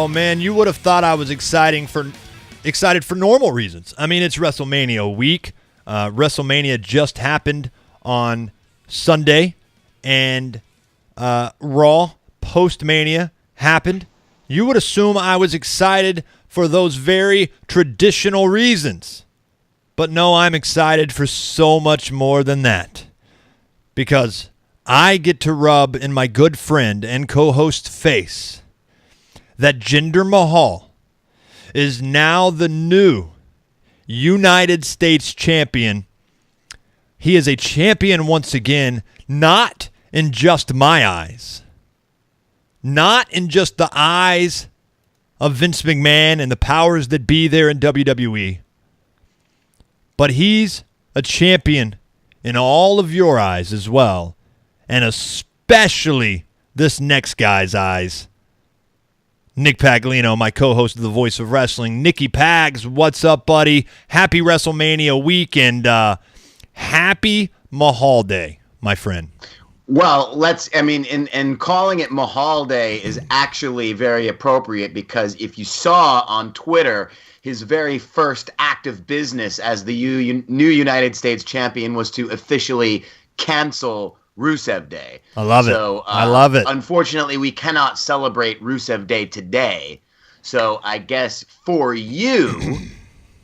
Oh, man, you would have thought I was excited for normal reasons. I mean, it's WrestleMania week. WrestleMania just happened on Sunday, and Raw post-Mania happened. You would assume I was excited for those very traditional reasons. But no, I'm excited for so much more than that. Because I get to rub in my good friend and co-host face that Jinder Mahal is now the new United States champion. He is a champion once again, not in just my eyes, not in just the eyes of Vince McMahon and the powers that be there in WWE, but he's a champion in all of your eyes as well, and especially this next guy's eyes. Nick Paglino, my co-host of The Voice of Wrestling. Nicky Pags, what's up, buddy? Happy WrestleMania week and happy Mahal Day, my friend. Well, and calling it Mahal Day is actually very appropriate because if you saw on Twitter, his very first act of business as the new United States champion was to officially cancel Rusev Day. I love it. I love it. Unfortunately, we cannot celebrate Rusev Day today. So I guess for you,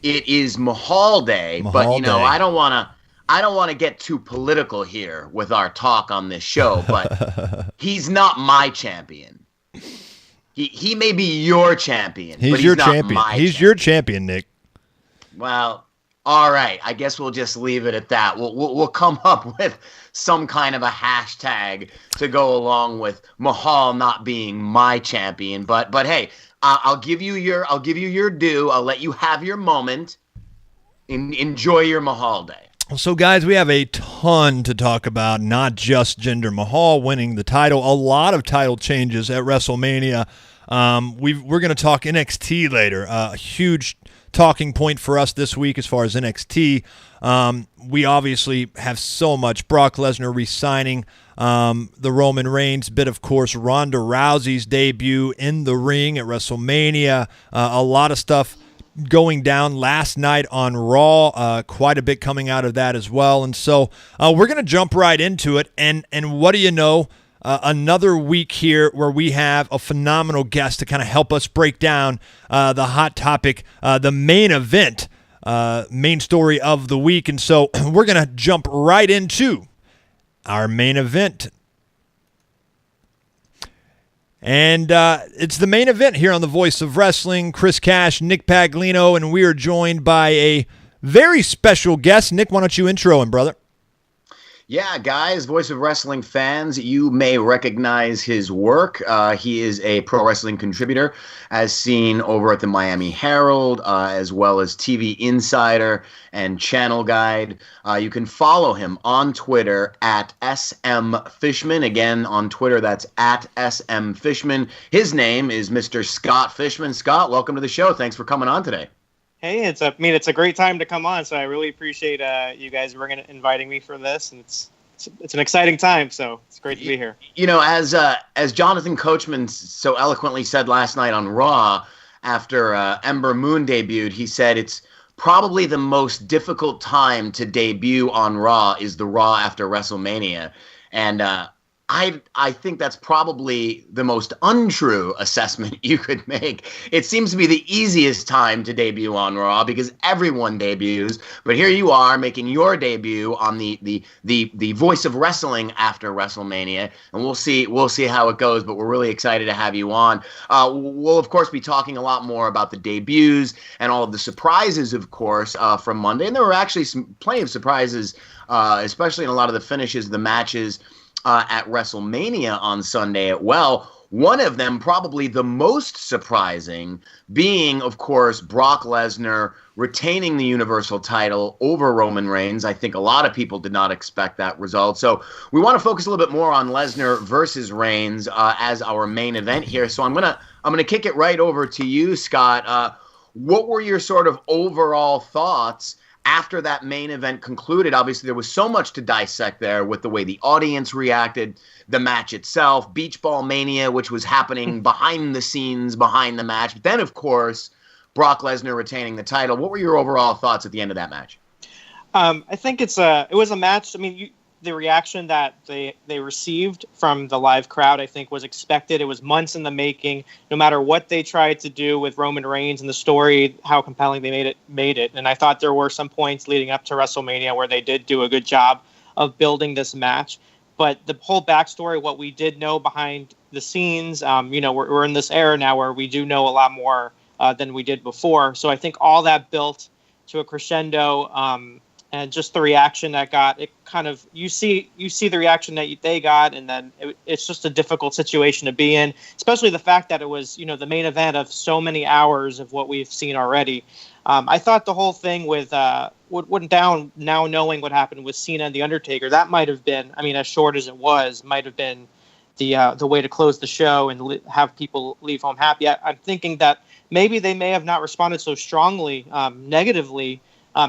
it is Mahal Day. But I don't want to get too political here with our talk on this show. But he's not my champion. He may be your champion. But he's not champion. He's your champion, Nick. Well, all right. I guess we'll just leave it at that. We'll come up with some kind of a hashtag to go along with Mahal not being my champion. But hey, I'll give you your due. I'll let you have your moment. Enjoy your Mahal Day. So, guys, we have a ton to talk about, not just Jinder Mahal winning the title, a lot of title changes at WrestleMania. We're going to talk NXT later, a huge talking point for us this week as far as NXT. We obviously have so much. Brock Lesnar re-signing the Roman Reigns bit, of course, Ronda Rousey's debut in the ring at WrestleMania, a lot of stuff going down last night on Raw, quite a bit coming out of that as well. And so we're going to jump right into it. And what do you know? Another week here where we have a phenomenal guest to kind of help us break down the hot topic, the main event, main story of the week. And so we're going to jump right into our main event. And it's the main event here on The Voice of Wrestling. Chris Cash, Nick Paglino, and we are joined by a very special guest. Nick, why don't you intro him, brother? Yeah, guys, Voice of Wrestling fans, you may recognize his work. He is a pro wrestling contributor, as seen over at the Miami Herald, as well as TV Insider and Channel Guide. You can follow him on Twitter at SM Fishman. Again, on Twitter, that's at SM Fishman. His name is Mr. Scott Fishman. Scott, welcome to the show. Thanks for coming on today. Hey, it's a great time to come on, so I really appreciate you guys inviting me for this, and it's an exciting time, so it's great to be here. You know, as Jonathan Coachman so eloquently said last night on Raw, after Ember Moon debuted, he said it's probably the most difficult time to debut on Raw is the Raw after WrestleMania, and I think that's probably the most untrue assessment you could make. It seems to be the easiest time to debut on Raw because everyone debuts. But here you are making your debut on the Voice of Wrestling after WrestleMania, and we'll see how it goes. But we're really excited to have you on. We'll of course be talking a lot more about the debuts and all of the surprises, of course, from Monday. And there were actually plenty of surprises, especially in a lot of the finishes, the matches. At WrestleMania on Sunday. Well, one of them, probably the most surprising, being, of course, Brock Lesnar retaining the Universal title over Roman Reigns. I think a lot of people did not expect that result. So we want to focus a little bit more on Lesnar versus Reigns as our main event here. So I'm gonna kick it right over to you, Scott. What were your sort of overall thoughts after that main event concluded, obviously there was so much to dissect there with the way the audience reacted, the match itself, Beach Ball Mania, which was happening behind the scenes, behind the match. But then, of course, Brock Lesnar retaining the title. What were your overall thoughts at the end of that match? I think it was a match. I mean, the reaction that they received from the live crowd, I think, was expected. It was months in the making. No matter what they tried to do with Roman Reigns and the story, how compelling they made it. And I thought there were some points leading up to WrestleMania where they did do a good job of building this match. But the whole backstory, what we did know behind the scenes, we're in this era now where we do know a lot more than we did before. So I think all that built to a crescendo. And just the reaction that got it, kind of you see the reaction that they got, and then it's just a difficult situation to be in, especially the fact that it was the main event of so many hours of what we've seen already. I thought the whole thing with what went down, now knowing what happened with Cena and The Undertaker, that might have been, I mean, as short as it was, might have been the way to close the show and have people leave home happy. I'm thinking that maybe they may have not responded so strongly, negatively.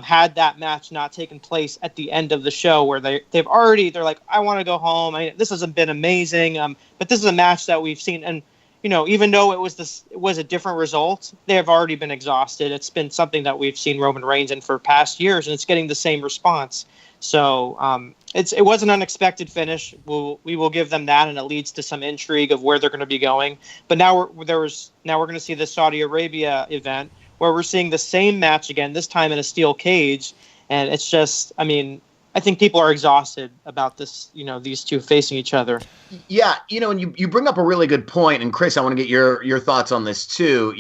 Had that match not taken place at the end of the show, where they're like, I want to go home. This hasn't been amazing, but this is a match that we've seen, and even though it was a different result, they have already been exhausted. It's been something that we've seen Roman Reigns in for past years, and it's getting the same response. So it was an unexpected finish. We will give them that, and it leads to some intrigue of where they're going to be going. But now we're going to see the Saudi Arabia event, where we're seeing the same match again, this time in a steel cage. And it's just, I mean, I think people are exhausted about this, these two facing each other. Yeah, and you bring up a really good point. And Chris, I want to get your thoughts on this too.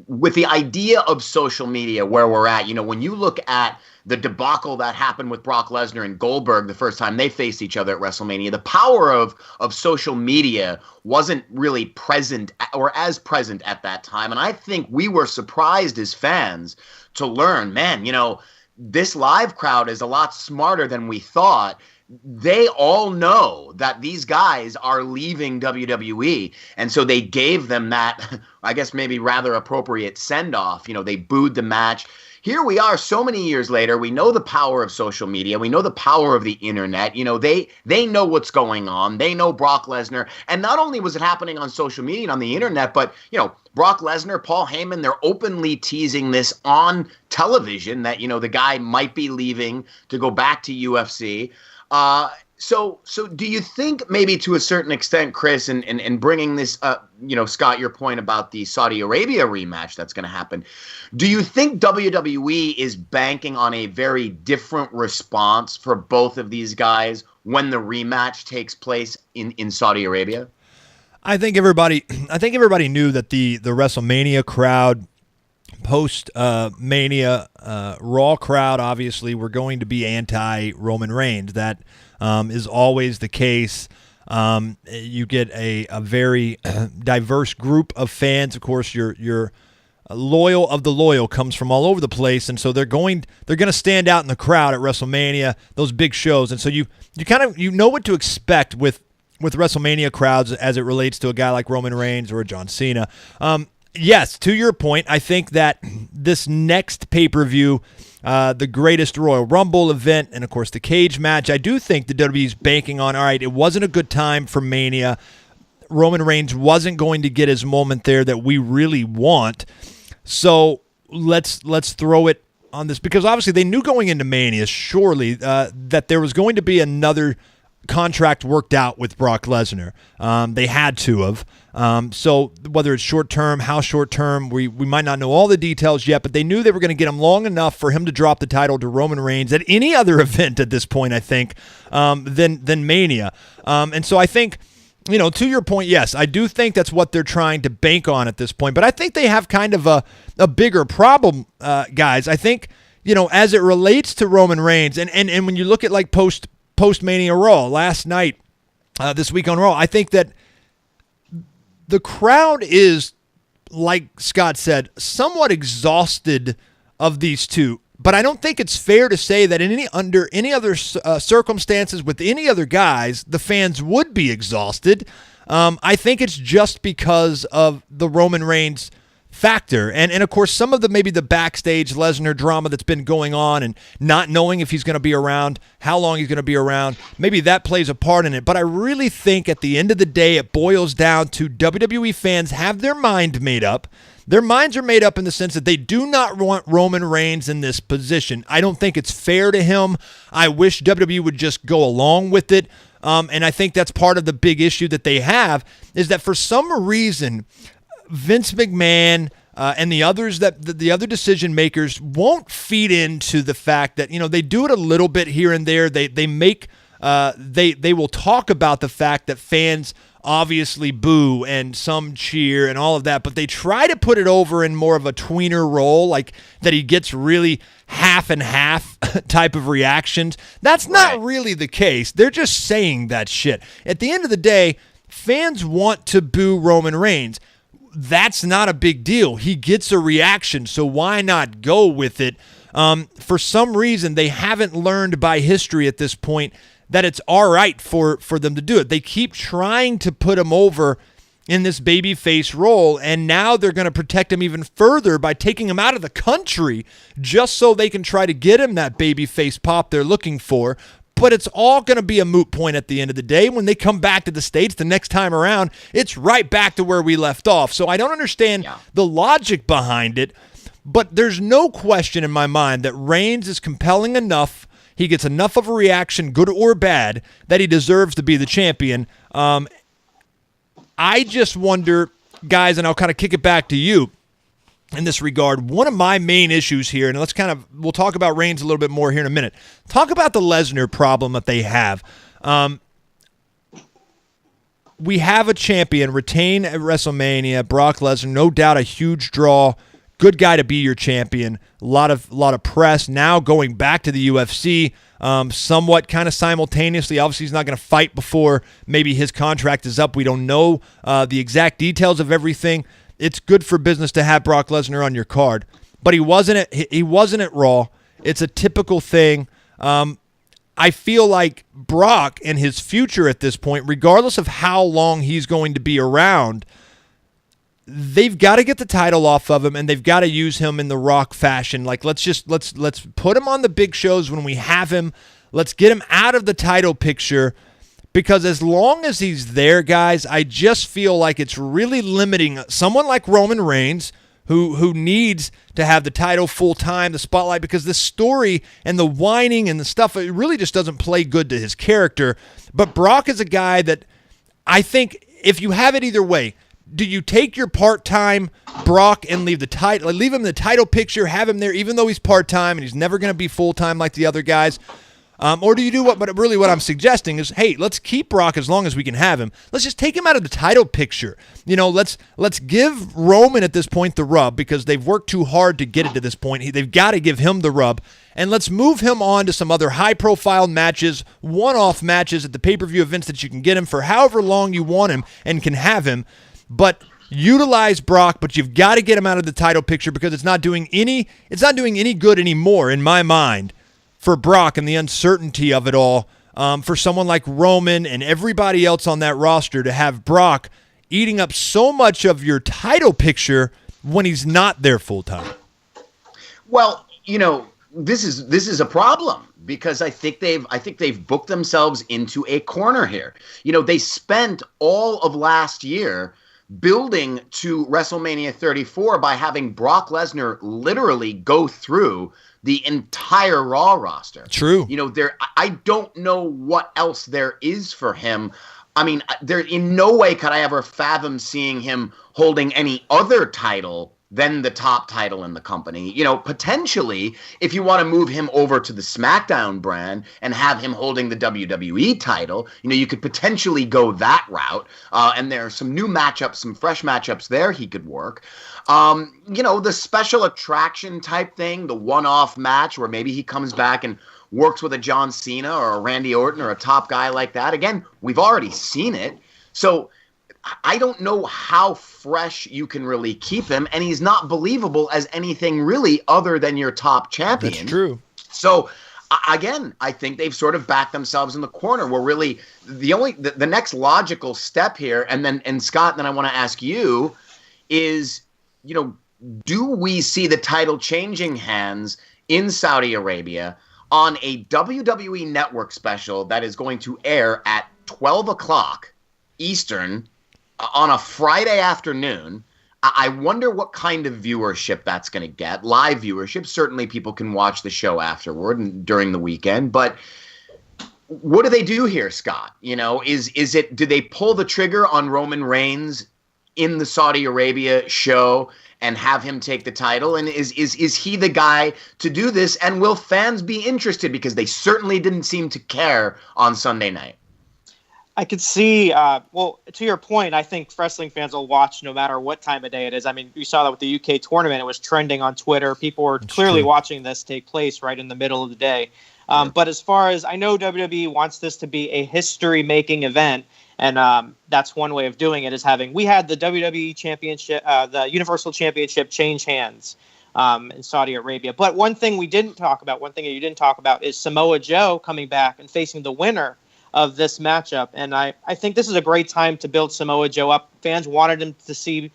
With the idea of social media, where we're at, when you look at the debacle that happened with Brock Lesnar and Goldberg the first time they faced each other at WrestleMania, the power of social media wasn't really present or as present at that time. And I think we were surprised as fans to learn, man, this live crowd is a lot smarter than we thought. They all know that these guys are leaving WWE. And so they gave them that, I guess, maybe rather appropriate send-off. They booed the match. Here we are so many years later. We know the power of social media. We know the power of the internet. They know what's going on. They know Brock Lesnar. And not only was it happening on social media and on the internet, but, Brock Lesnar, Paul Heyman, they're openly teasing this on television that, the guy might be leaving to go back to UFC. So do you think maybe to a certain extent, Chris, and bringing this up, Scott, your point about the Saudi Arabia rematch that's going to happen, do you think WWE is banking on a very different response for both of these guys when the rematch takes place in Saudi Arabia? I think everybody knew that the WrestleMania crowd, post Mania Raw crowd, obviously, were going to be anti-Roman Reigns. That is always the case. You get a very diverse group of fans. Of course, your loyal of the loyal comes from all over the place, and so they're going to stand out in the crowd at WrestleMania, those big shows. And so you know what to expect with WrestleMania crowds as it relates to a guy like Roman Reigns or a John Cena. Yes, to your point, I think that this next pay-per-view, the greatest Royal Rumble event, and of course the cage match, I do think the WWE's banking on, all right, it wasn't a good time for Mania. Roman Reigns wasn't going to get his moment there that we really want. So let's throw it on this, because obviously they knew going into Mania, surely, that there was going to be another contract worked out with Brock Lesnar. They had to have. So whether it's short-term, how short-term, we might not know all the details yet, but they knew they were going to get him long enough for him to drop the title to Roman Reigns at any other event at this point, I think, than Mania. And so I think, to your point, yes, I do think that's what they're trying to bank on at this point. But I think they have kind of a bigger problem, guys. I think, as it relates to Roman Reigns, and when you look at like post-Mania Raw last night, this week on Raw, I think that the crowd is, like Scott said, somewhat exhausted of these two. But I don't think it's fair to say that under any other circumstances with any other guys, the fans would be exhausted. I think it's just because of the Roman Reigns factor. And of course, some of the maybe the backstage Lesnar drama that's been going on and not knowing if he's going to be around, how long he's going to be around, maybe that plays a part in it. But I really think at the end of the day, it boils down to WWE fans have their mind made up. Their minds are made up in the sense that they do not want Roman Reigns in this position. I don't think it's fair to him. I wish WWE would just go along with it. And I think that's part of the big issue that they have is that for some reason, Vince McMahon and the others that the other decision makers won't feed into the fact that, they do it a little bit here and there. They will talk about the fact that fans obviously boo and some cheer and all of that, but they try to put it over in more of a tweener role, like that he gets really half and half type of reactions. That's not really the case. They're just saying that shit. At the end of the day, fans want to boo Roman Reigns. That's not a big deal. He gets a reaction, so why not go with it? For some reason, they haven't learned by history at this point that it's all right for them to do it. They keep trying to put him over in this babyface role, and now they're going to protect him even further by taking him out of the country just so they can try to get him that babyface pop they're looking for. But it's all going to be a moot point at the end of the day. When they come back to the States the next time around, it's right back to where we left off. So I don't understand the logic behind it, but there's no question in my mind that Reigns is compelling enough. He gets enough of a reaction, good or bad, that he deserves to be the champion. I just wonder, guys, and I'll kind of kick it back to you in this regard. One of my main issues here, and we'll talk about Reigns a little bit more here in a minute. Talk about the Lesnar problem that they have. We have a champion retain at WrestleMania, Brock Lesnar, no doubt a huge draw. Good guy to be your champion. A lot of press now going back to the UFC, somewhat kind of simultaneously. Obviously, he's not going to fight before maybe his contract is up. We don't know the exact details of everything. It's good for business to have Brock Lesnar on your card, but he wasn't at Raw. It's a typical thing. I feel like Brock and his future at this point, regardless of how long he's going to be around, they've got to get the title off of him, and they've got to use him in the Rock fashion. Like, let's put him on the big shows when we have him. Let's get him out of the title picture, because as long as he's there, guys, I just feel like it's really limiting someone like Roman Reigns, who needs to have the title full time, the spotlight, because this story and the whining and the stuff, it really just doesn't play good to his character. But Brock is a guy that I think if you have it either way, do you take your part-time Brock and leave him in the title picture, have him there even though he's part-time and he's never going to be full-time like the other guys? Or do you do what I'm suggesting is, hey, let's keep Brock as long as we can have him. Let's just take him out of the title picture. Let's give Roman at this point the rub, because they've worked too hard to get it to this point. They've got to give him the rub. And let's move him on to some other high-profile matches, one-off matches at the pay-per-view events that you can get him for however long you want him and can have him. But utilize Brock, but you've got to get him out of the title picture, because it's not doing any good anymore in my mind for Brock and the uncertainty of it all. For someone like Roman and everybody else on that roster to have Brock eating up so much of your title picture when he's not there full time. Well, this is a problem, because I think they've booked themselves into a corner here. They spent all of last year building to WrestleMania 34 by having Brock Lesnar literally go through the entire Raw roster. True. I don't know what else there is for him. I mean, there in no way could I ever fathom seeing him holding any other title than the top title in the company. Potentially, if you want to move him over to the SmackDown brand and have him holding the WWE title, you could potentially go that route. And there are some new matchups, some fresh matchups there he could work. The special attraction type thing, the one-off match where maybe he comes back and works with a John Cena or a Randy Orton or a top guy like that. Again, we've already seen it. So I don't know how fresh you can really keep him, and he's not believable as anything really other than your top champion. That's true. So, again, I think they've sort of backed themselves in the corner. We're really the next logical step here, and Scott, then I want to ask you, is do we see the title changing hands in Saudi Arabia on a WWE Network special that is going to air at 12 o'clock Eastern on a Friday afternoon? I wonder what kind of viewership that's going to get. Live viewership. Certainly people can watch the show afterward and during the weekend, but what do they do here, Scott? You know, do they pull the trigger on Roman Reigns in the Saudi Arabia show and have him take the title? And is he the guy to do this? And will fans be interested? Because they certainly didn't seem to care on Sunday night. I could see, well, to your point, I think wrestling fans will watch no matter what time of day it is. I mean, you saw that with the UK tournament. It was trending on Twitter. People were clearly watching this take place right in the middle of the day. But as far as I know, WWE wants this to be a history-making event, and that's one way of doing it is we had the WWE Championship, the Universal Championship change hands in Saudi Arabia. But one thing you didn't talk about is Samoa Joe coming back and facing the winner of this matchup. And I think this is a great time to build Samoa Joe up. Fans wanted him to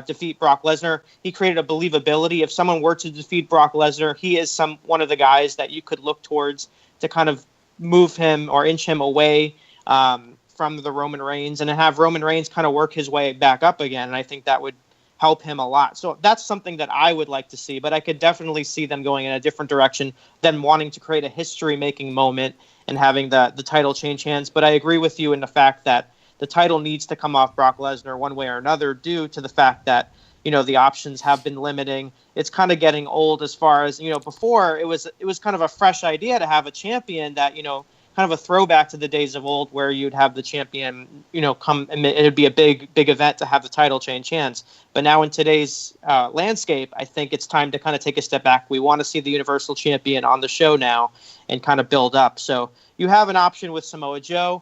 defeat Brock Lesnar. He created a believability. If someone were to defeat Brock Lesnar, he is one of the guys that you could look towards to kind of move him or inch him away from the Roman Reigns and have Roman Reigns kind of work his way back up again. And I think that would help him a lot. So that's something that I would like to see, but I could definitely see them going in a different direction than wanting to create a history-making moment and having the title change hands. But I agree with you in the fact that the title needs to come off Brock Lesnar one way or another due to the fact that, you know, the options have been limiting. It's kind of getting old as far as, you know, before it was kind of a fresh idea to have a champion that, you know, kind of a throwback to the days of old where you'd have the champion, you know, come and it'd be a big event to have the title change hands. But now in today's landscape, I think it's time to kind of take a step back. We want to see the Universal Champion on the show now and kind of build up. So you have an option with Samoa Joe.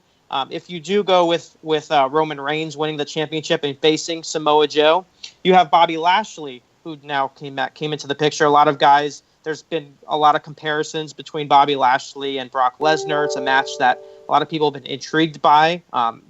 If you do go with Roman Reigns winning the championship and facing Samoa Joe, you have Bobby Lashley, who now came into the picture. A lot of guys, there's been a lot of comparisons between Bobby Lashley and Brock Lesnar. It's a match that a lot of people have been intrigued by.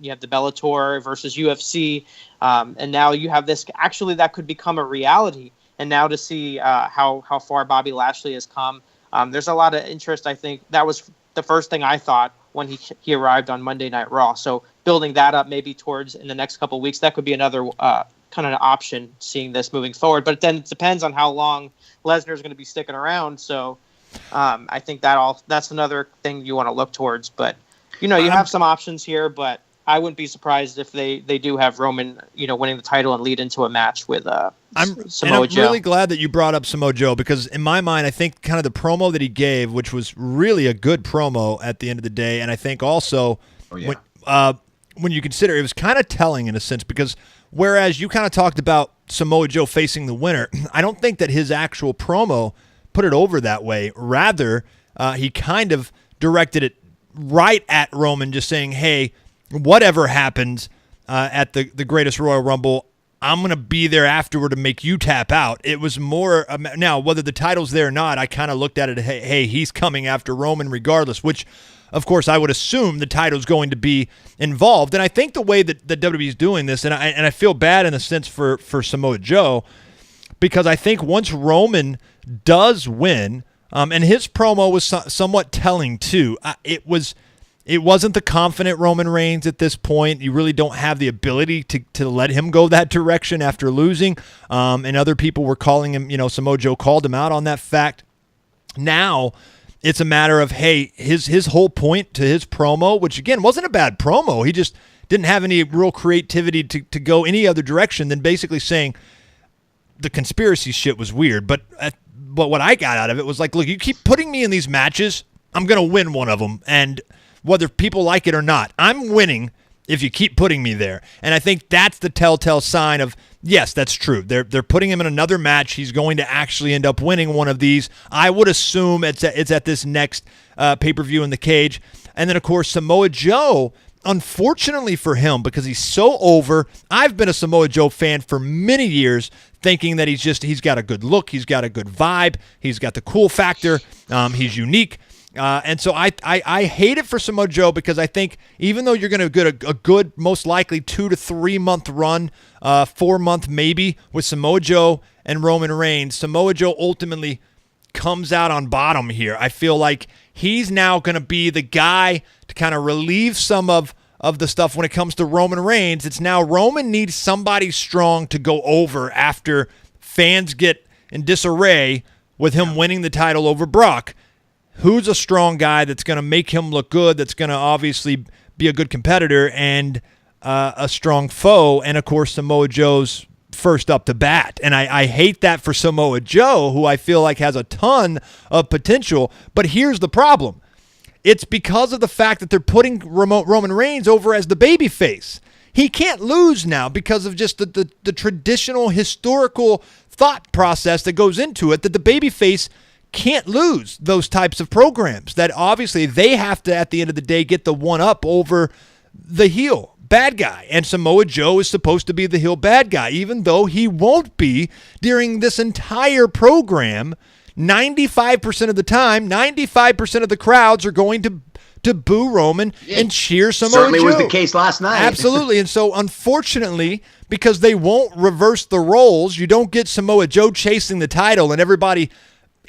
You have the Bellator versus UFC, and now you have this. Actually, that could become a reality. And now to see how far Bobby Lashley has come, there's a lot of interest. I think that was the first thing I thought when he arrived on Monday Night Raw. So building that up maybe towards in the next couple of weeks, that could be another kind of an option seeing this moving forward. But then it depends on how long Lesnar is going to be sticking around. So I think that's another thing you want to look towards. But, you know, you have some options here, but I wouldn't be surprised if they do have Roman, you know, winning the title and lead into a match with Samoa Joe. I'm really glad that you brought up Samoa Joe because in my mind, I think kind of the promo that he gave, which was really a good promo at the end of the day, and I think also when you consider it was kind of telling in a sense because whereas you kind of talked about Samoa Joe facing the winner, I don't think that his actual promo put it over that way. Rather, he kind of directed it right at Roman, just saying, hey, whatever happens at the Greatest Royal Rumble, I'm going to be there afterward to make you tap out. It was more now, whether the title's there or not, I kind of looked at it, hey, he's coming after Roman regardless, which, of course, I would assume the title's going to be involved. And I think the way that the WWE's doing this, and I feel bad in a sense for Samoa Joe, because I think once Roman does win, and his promo was somewhat telling too, it wasn't the confident Roman Reigns at this point. You really don't have the ability to let him go that direction after losing. And other people were calling him, you know, Samoa Joe called him out on that fact. Now it's a matter of, hey, his whole point to his promo, which again wasn't a bad promo. He just didn't have any real creativity to go any other direction than basically saying the conspiracy shit was weird. But what I got out of it was like, look, you keep putting me in these matches, I'm going to win one of them. And whether people like it or not, I'm winning if you keep putting me there. And I think that's the telltale sign of, yes, that's true. They're putting him in another match. He's going to actually end up winning one of these. I would assume it's at this next pay-per-view in the cage. And then, of course, Samoa Joe, unfortunately for him, because he's so over, I've been a Samoa Joe fan for many years, thinking that he's got a good look, he's got a good vibe, he's got the cool factor, he's unique. And so I hate it for Samoa Joe because I think even though you're going to get a good, most likely 2 to 3 month run, 4 month maybe with Samoa Joe and Roman Reigns, Samoa Joe ultimately comes out on bottom here. I feel like he's now going to be the guy to kind of relieve some of the stuff when it comes to Roman Reigns. It's now Roman needs somebody strong to go over after fans get in disarray with him winning the title over Brock. Who's a strong guy that's going to make him look good, that's going to obviously be a good competitor and a strong foe, and, of course, Samoa Joe's first up to bat. And I hate that for Samoa Joe, who I feel like has a ton of potential. But here's the problem. It's because of the fact that they're putting Roman Reigns over as the babyface. He can't lose now because of just the traditional historical thought process that goes into it, that the babyface can't lose those types of programs, that obviously they have to, at the end of the day, get the one up over the heel bad guy. And Samoa Joe is supposed to be the heel bad guy, even though he won't be during this entire program. 95% of the time, 95% of the crowds are going to boo Roman and cheer Samoa Joe. Certainly was the case last night. Absolutely. And so, unfortunately, because they won't reverse the roles, you don't get Samoa Joe chasing the title and everybody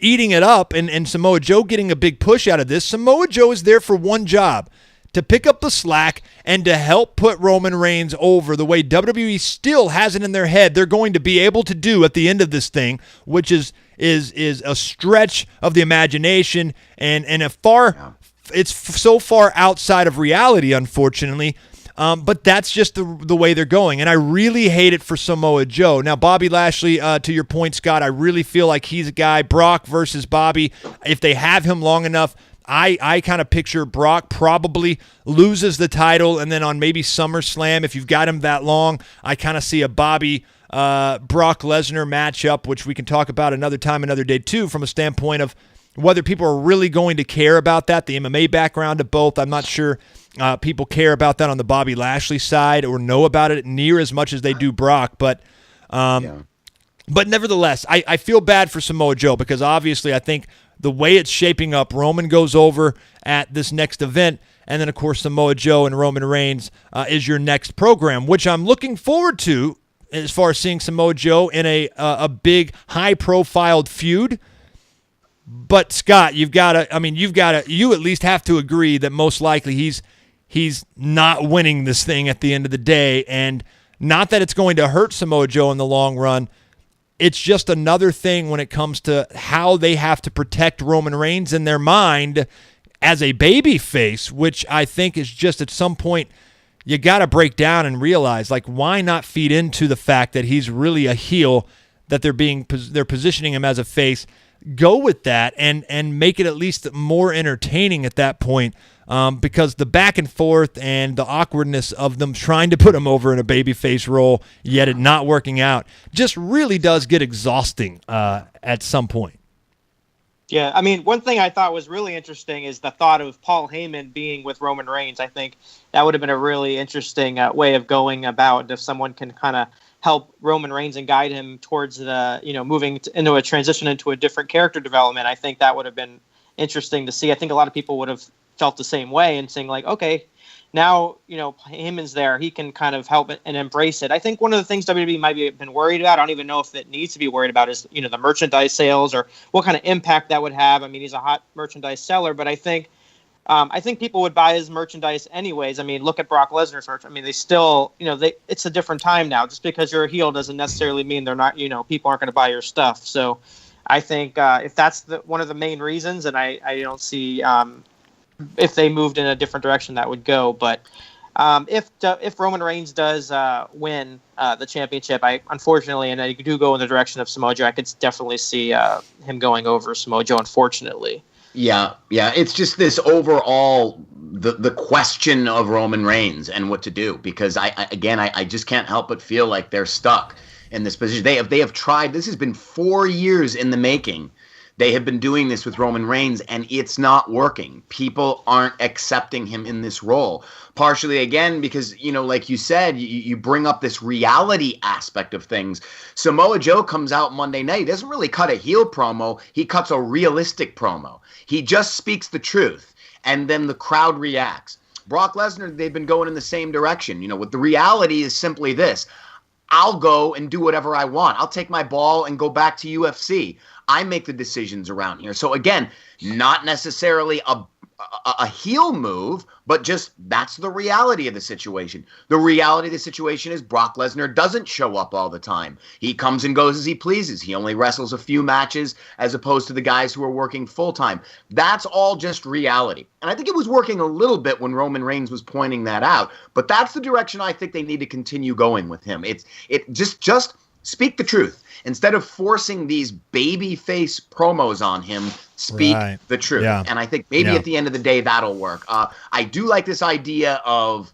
eating it up and Samoa Joe getting a big push out of this. Samoa Joe is there for one job, to pick up the slack and to help put Roman Reigns over the way WWE still has it in their head they're going to be able to do at the end of this thing, which is a stretch of the imagination and it's so far outside of reality, unfortunately. But that's just the way they're going. And I really hate it for Samoa Joe. Now, Bobby Lashley, to your point, Scott, I really feel like he's a guy, Brock versus Bobby. If they have him long enough, I kind of picture Brock probably loses the title, and then on maybe SummerSlam, if you've got him that long, I kind of see a Bobby Brock Lesnar matchup, which we can talk about another time, another day too, from a standpoint of whether people are really going to care about that. The MMA background of both, I'm not sure people care about that on the Bobby Lashley side or know about it near as much as they do Brock. But nevertheless, I feel bad for Samoa Joe because obviously I think the way it's shaping up, Roman goes over at this next event, and then, of course, Samoa Joe and Roman Reigns is your next program, which I'm looking forward to as far as seeing Samoa Joe in a big, high-profiled feud. But, Scott, you at least have to agree that most likely he's not winning this thing at the end of the day, and not that it's going to hurt Samoa Joe in the long run. It's just another thing when it comes to how they have to protect Roman Reigns in their mind as a baby face, which I think is just at some point you got to break down and realize, like, why not feed into the fact that he's really a heel, that they're positioning him as a face. Go with that and make it at least more entertaining at that point, because the back and forth and the awkwardness of them trying to put him over in a babyface role, yet it not working out, just really does get exhausting at some point. Yeah, I mean, one thing I thought was really interesting is the thought of Paul Heyman being with Roman Reigns. I think that would have been a really interesting way of going about if someone can kind of help Roman Reigns and guide him towards the, moving into a transition into a different character development. I think that would have been interesting to see. I think a lot of people would have felt the same way and saying like, okay, now, Heyman's there. He can kind of help it and embrace it. I think one of the things WWE might have been worried about, I don't even know if it needs to be worried about, is, the merchandise sales or what kind of impact that would have. I mean, he's a hot merchandise seller, but I think people would buy his merchandise anyways. I mean, look at Brock Lesnar's merch. I mean, they still, it's a different time now. Just because you're a heel doesn't necessarily mean they're not, people aren't going to buy your stuff. So I think if that's one of the main reasons, and I don't see if they moved in a different direction that would go. But if Roman Reigns does win the championship, unfortunately, and I do go in the direction of Samoa Joe, I could definitely see him going over Samoa Joe, unfortunately. Yeah. It's just this overall the question of Roman Reigns and what to do, because I just can't help but feel like they're stuck in this position. They have tried. This has been 4 years in the making. They have been doing this with Roman Reigns, and it's not working. People aren't accepting him in this role. Partially, again, because, like you said, you bring up this reality aspect of things. Samoa Joe comes out Monday night. He doesn't really cut a heel promo. He cuts a realistic promo. He just speaks the truth, and then the crowd reacts. Brock Lesnar, they've been going in the same direction. What the reality is simply this. I'll go and do whatever I want. I'll take my ball and go back to UFC. I make the decisions around here. So again, not necessarily a heel move, but just that's the reality of the situation. The reality of the situation is Brock Lesnar doesn't show up all the time. He comes and goes as he pleases. He only wrestles a few matches as opposed to the guys who are working full-time. That's all just reality. And I think it was working a little bit when Roman Reigns was pointing that out, but that's the direction I think they need to continue going with him. Just speak the truth. Instead of forcing these baby face promos on him, speak the truth. Yeah. And I think maybe at the end of the day, that'll work. I do like this idea of,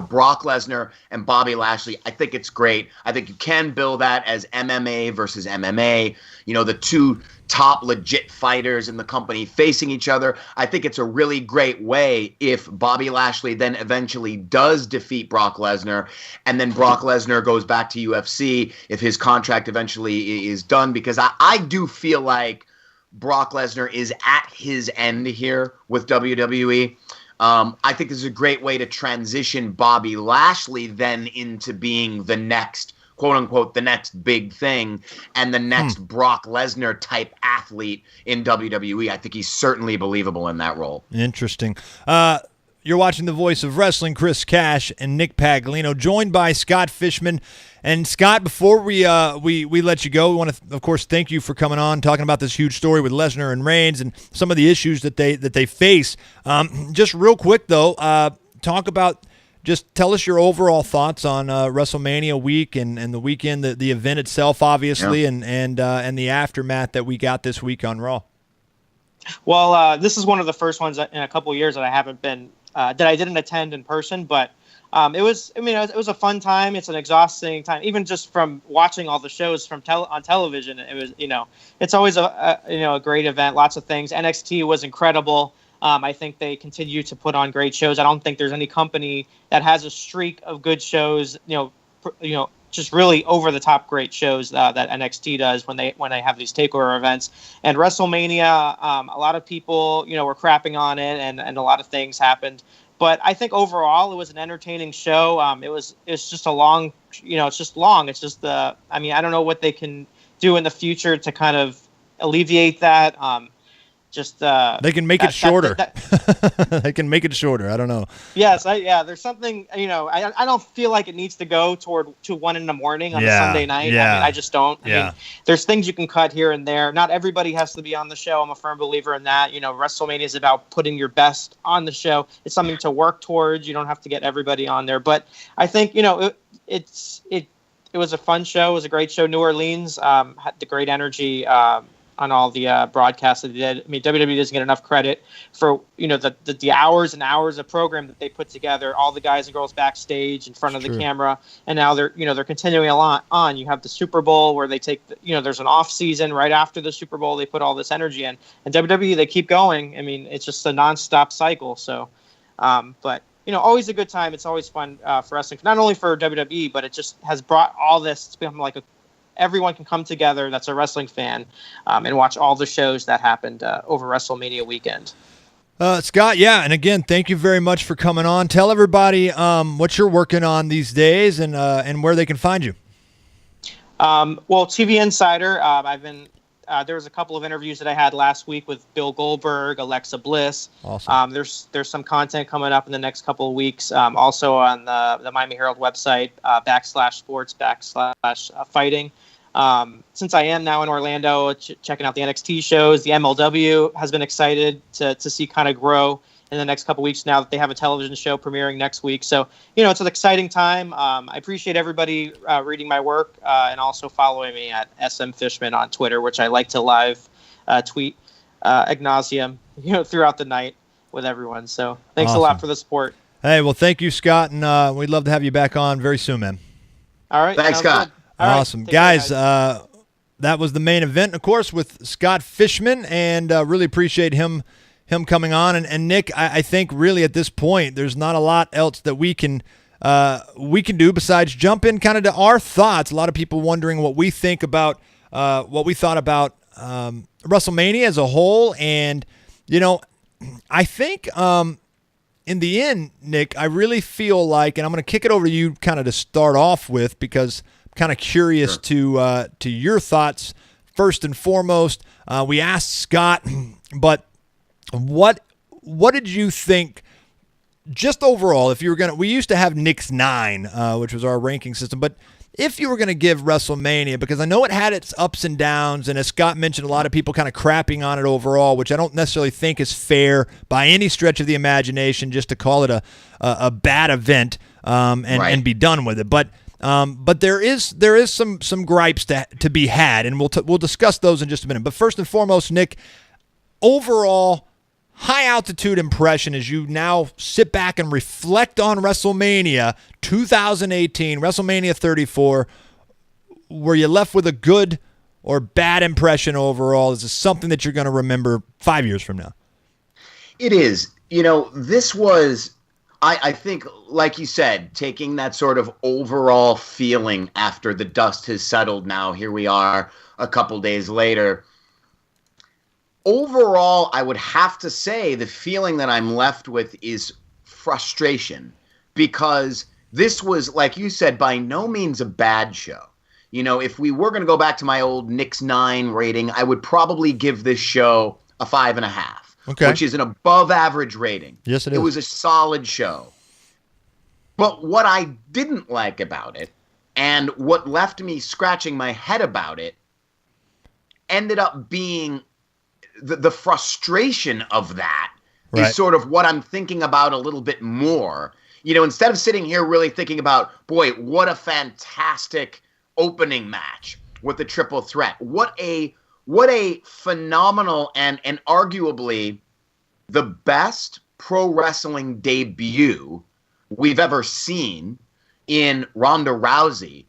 Brock Lesnar and Bobby Lashley. I think it's great. I think you can bill that as MMA versus MMA. The two top legit fighters in the company facing each other. I think it's a really great way if Bobby Lashley then eventually does defeat Brock Lesnar, and then Brock Lesnar goes back to UFC if his contract eventually is done, because I do feel like Brock Lesnar is at his end here with WWE. I think this is a great way to transition Bobby Lashley then into being the next, quote unquote, the next big thing and the next Brock Lesnar type athlete in WWE. I think he's certainly believable in that role. Interesting. You're watching The Voice of Wrestling, Chris Cash and Nick Paglino, joined by Scott Fishman. And Scott, before we let you go, we want to, of course, thank you for coming on, talking about this huge story with Lesnar and Reigns and some of the issues that they face. Just real quick, though, tell us your overall thoughts on WrestleMania week and the weekend, the event itself, obviously, and the aftermath that we got this week on Raw. Well, this is one of the first ones in a couple of years that I haven't been that I didn't attend in person, but it was a fun time. It's an exhausting time, even just from watching all the shows on television. It was, it's always a great event. Lots of things. NXT was incredible. I think they continue to put on great shows. I don't think there's any company that has a streak of good shows. Just really over the top great shows that NXT does when they have these takeover events. And WrestleMania, a lot of people were crapping on it, and a lot of things happened. But I think overall it was an entertaining show. It's just a long, it's just long. It's just I don't know what they can do in the future to kind of alleviate that. They can make it shorter. They can make it shorter. I don't know. Yes, there's something. I don't feel like it needs to go to 1 a.m. on a Sunday night. Yeah. I just don't. I mean, there's things you can cut here and there. Not everybody has to be on the show. I'm a firm believer in that. WrestleMania is about putting your best on the show. It's something to work towards. You don't have to get everybody on there. But I think it was a fun show. It was a great show. New Orleans had the great energy. On all the broadcasts that they did. I mean, WWE doesn't get enough credit for, the hours and hours of program that they put together, all the guys and girls backstage in front of the camera. And now they're continuing a lot on. You have the Super Bowl where they take, there's an off season right after the Super Bowl. They put all this energy in. And WWE, they keep going. I mean, it's just a nonstop cycle. So, but, always a good time. It's always fun for wrestling, not only for WWE, but it just has brought all this. It's become like everyone can come together that's a wrestling fan and watch all the shows that happened over WrestleMania weekend. Scott, and again, thank you very much for coming on. Tell everybody what you're working on these days and where they can find you. Well, TV Insider, I've been there was a couple of interviews that I had last week with Bill Goldberg, Alexa Bliss. Awesome. There's some content coming up in the next couple of weeks. Also on the Miami Herald website, /sports/fighting. Since I am now in Orlando, checking out the NXT shows, the MLW has been excited to see kind of grow in the next couple of weeks now that they have a television show premiering next week. So, it's an exciting time. I appreciate everybody reading my work and also following me at SM Fishman on Twitter, which I like to live tweet ad nauseum, throughout the night with everyone. So thanks a lot for the support. Hey, well, thank you, Scott, and we'd love to have you back on very soon, man. All right. Thanks, Scott. All awesome. Right, guys, that was the main event, of course, with Scott Fishman, and really appreciate him coming on. And Nick, I think really at this point, there's not a lot else that we can do besides jump in kind of to our thoughts. A lot of people wondering what we think about what we thought about WrestleMania as a whole, and I think in the end, Nick, I really feel like, and I'm going to kick it over to you kind of to start off with, because I'm kind of curious to your thoughts first and foremost. We asked Scott, but what did you think just overall? If you were we used to have Nick's 9, which was our ranking system, but if you were going to give WrestleMania, because I know it had its ups and downs, and as Scott mentioned, a lot of people kind of crapping on it overall, which I don't necessarily think is fair by any stretch of the imagination, just to call it a bad event and be done with it. But there is some gripes to be had, and we'll discuss those in just a minute. But first and foremost, Nick, overall high altitude impression as you now sit back and reflect on WrestleMania 2018, WrestleMania 34. Were you left with a good or bad impression overall? Is this something that you're going to remember 5 years from now? It is. This was, I think, like you said, taking that sort of overall feeling after the dust has settled now. Here we are a couple days later. Overall, I would have to say the feeling that I'm left with is frustration, because this was, like you said, by no means a bad show. If we were going to go back to my old Nick's 9 rating, I would probably give this show a 5.5, which is an above average rating. Yes, it is. It was a solid show. But what I didn't like about it, and what left me scratching my head about it, ended up being the frustration of that is sort of what I'm thinking about a little bit more. Instead of sitting here really thinking about, boy, what a fantastic opening match with the triple threat. What a phenomenal and arguably the best pro wrestling debut we've ever seen in Ronda Rousey.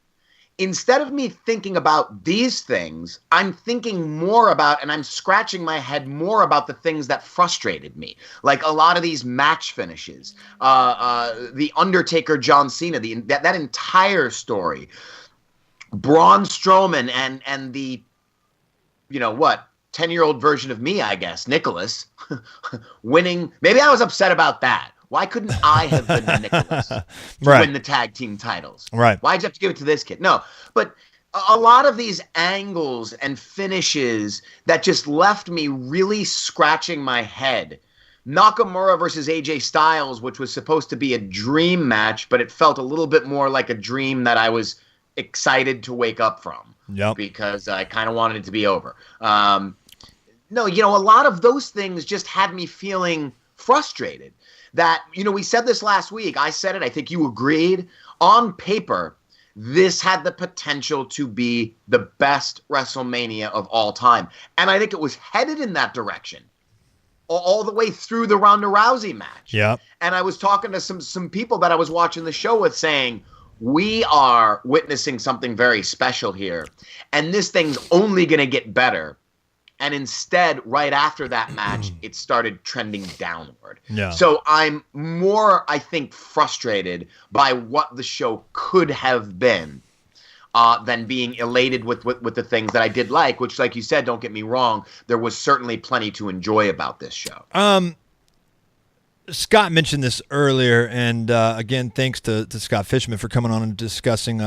Instead of me thinking about these things, I'm thinking more about, and I'm scratching my head more about the things that frustrated me. Like a lot of these match finishes, the Undertaker, John Cena, that entire story, Braun Strowman and the, 10-year-old version of me, I guess, Nicholas, winning. Maybe I was upset about that. Why couldn't I have been Nicholas to win the tag team titles? Right. Why'd you have to give it to this kid? No, but a lot of these angles and finishes that just left me really scratching my head. Nakamura versus AJ Styles, which was supposed to be a dream match, but it felt a little bit more like a dream that I was excited to wake up from. Yep. Because I kind of wanted it to be over. A lot of those things just had me feeling frustrated. That, we said this last week. I said it. I think you agreed. On paper, this had the potential to be the best WrestleMania of all time. And I think it was headed in that direction all the way through the Ronda Rousey match. Yeah. And I was talking to some people that I was watching the show with saying, we are witnessing something very special here. And this thing's only going to get better. And instead, right after that match, it started trending downward. Yeah. So I'm more, I think, frustrated by what the show could have been than being elated with the things that I did like, which, like you said, don't get me wrong, there was certainly plenty to enjoy about this show. Scott mentioned this earlier, and again, thanks to Scott Fishman for coming on and discussing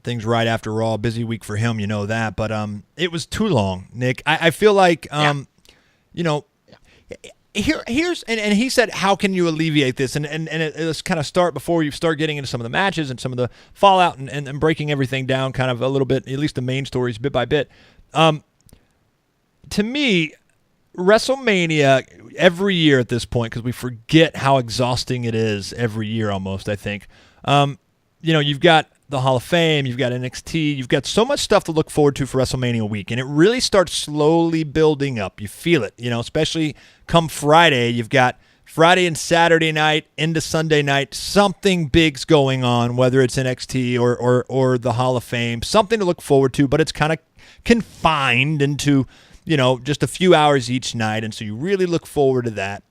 things right after Raw. Busy week for him, you know that. But it was too long, Nick. I feel like, here's and he said, how can you alleviate this? And let's kind of start before you start getting into some of the matches and some of the fallout and breaking everything down kind of a little bit, at least the main stories bit by bit. To me, WrestleMania every year at this point, because we forget how exhausting it is every year almost, I think. You've got the Hall of Fame, you've got NXT, you've got so much stuff to look forward to for WrestleMania week, and it really starts slowly building up. You feel it, especially come Friday, you've got Friday and Saturday night into Sunday night, something big's going on, whether it's NXT or the Hall of Fame, something to look forward to, but it's kind of confined into, just a few hours each night, and so you really look forward to that.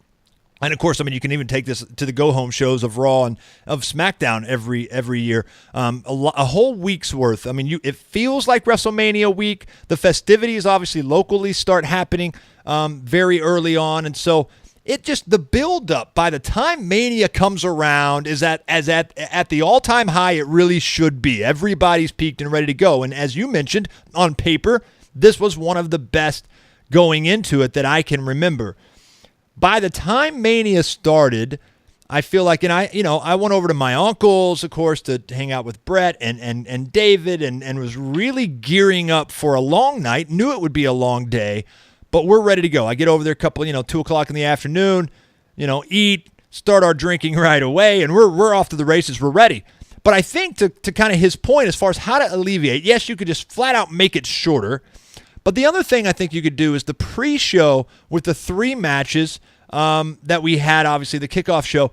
And, of course, you can even take this to the go-home shows of Raw and of SmackDown every year. A whole week's worth. It feels like WrestleMania week. The festivities, obviously, locally start happening very early on. And so the build-up, by the time Mania comes around, is at the all-time high it really should be. Everybody's peaked and ready to go. And as you mentioned, on paper, this was one of the best going into it that I can remember. By the time Mania started, I feel like, and I went over to my uncle's, of course, to hang out with Brett and David, and was really gearing up for a long night. Knew it would be a long day, but we're ready to go. I get over there 2 o'clock in the afternoon, eat, start our drinking right away, and we're off to the races. We're ready. But I think to kind of his point as far as how to alleviate, yes, you could just flat out make it shorter. But the other thing I think you could do is the pre-show with the 3 matches that we had, obviously, the kickoff show.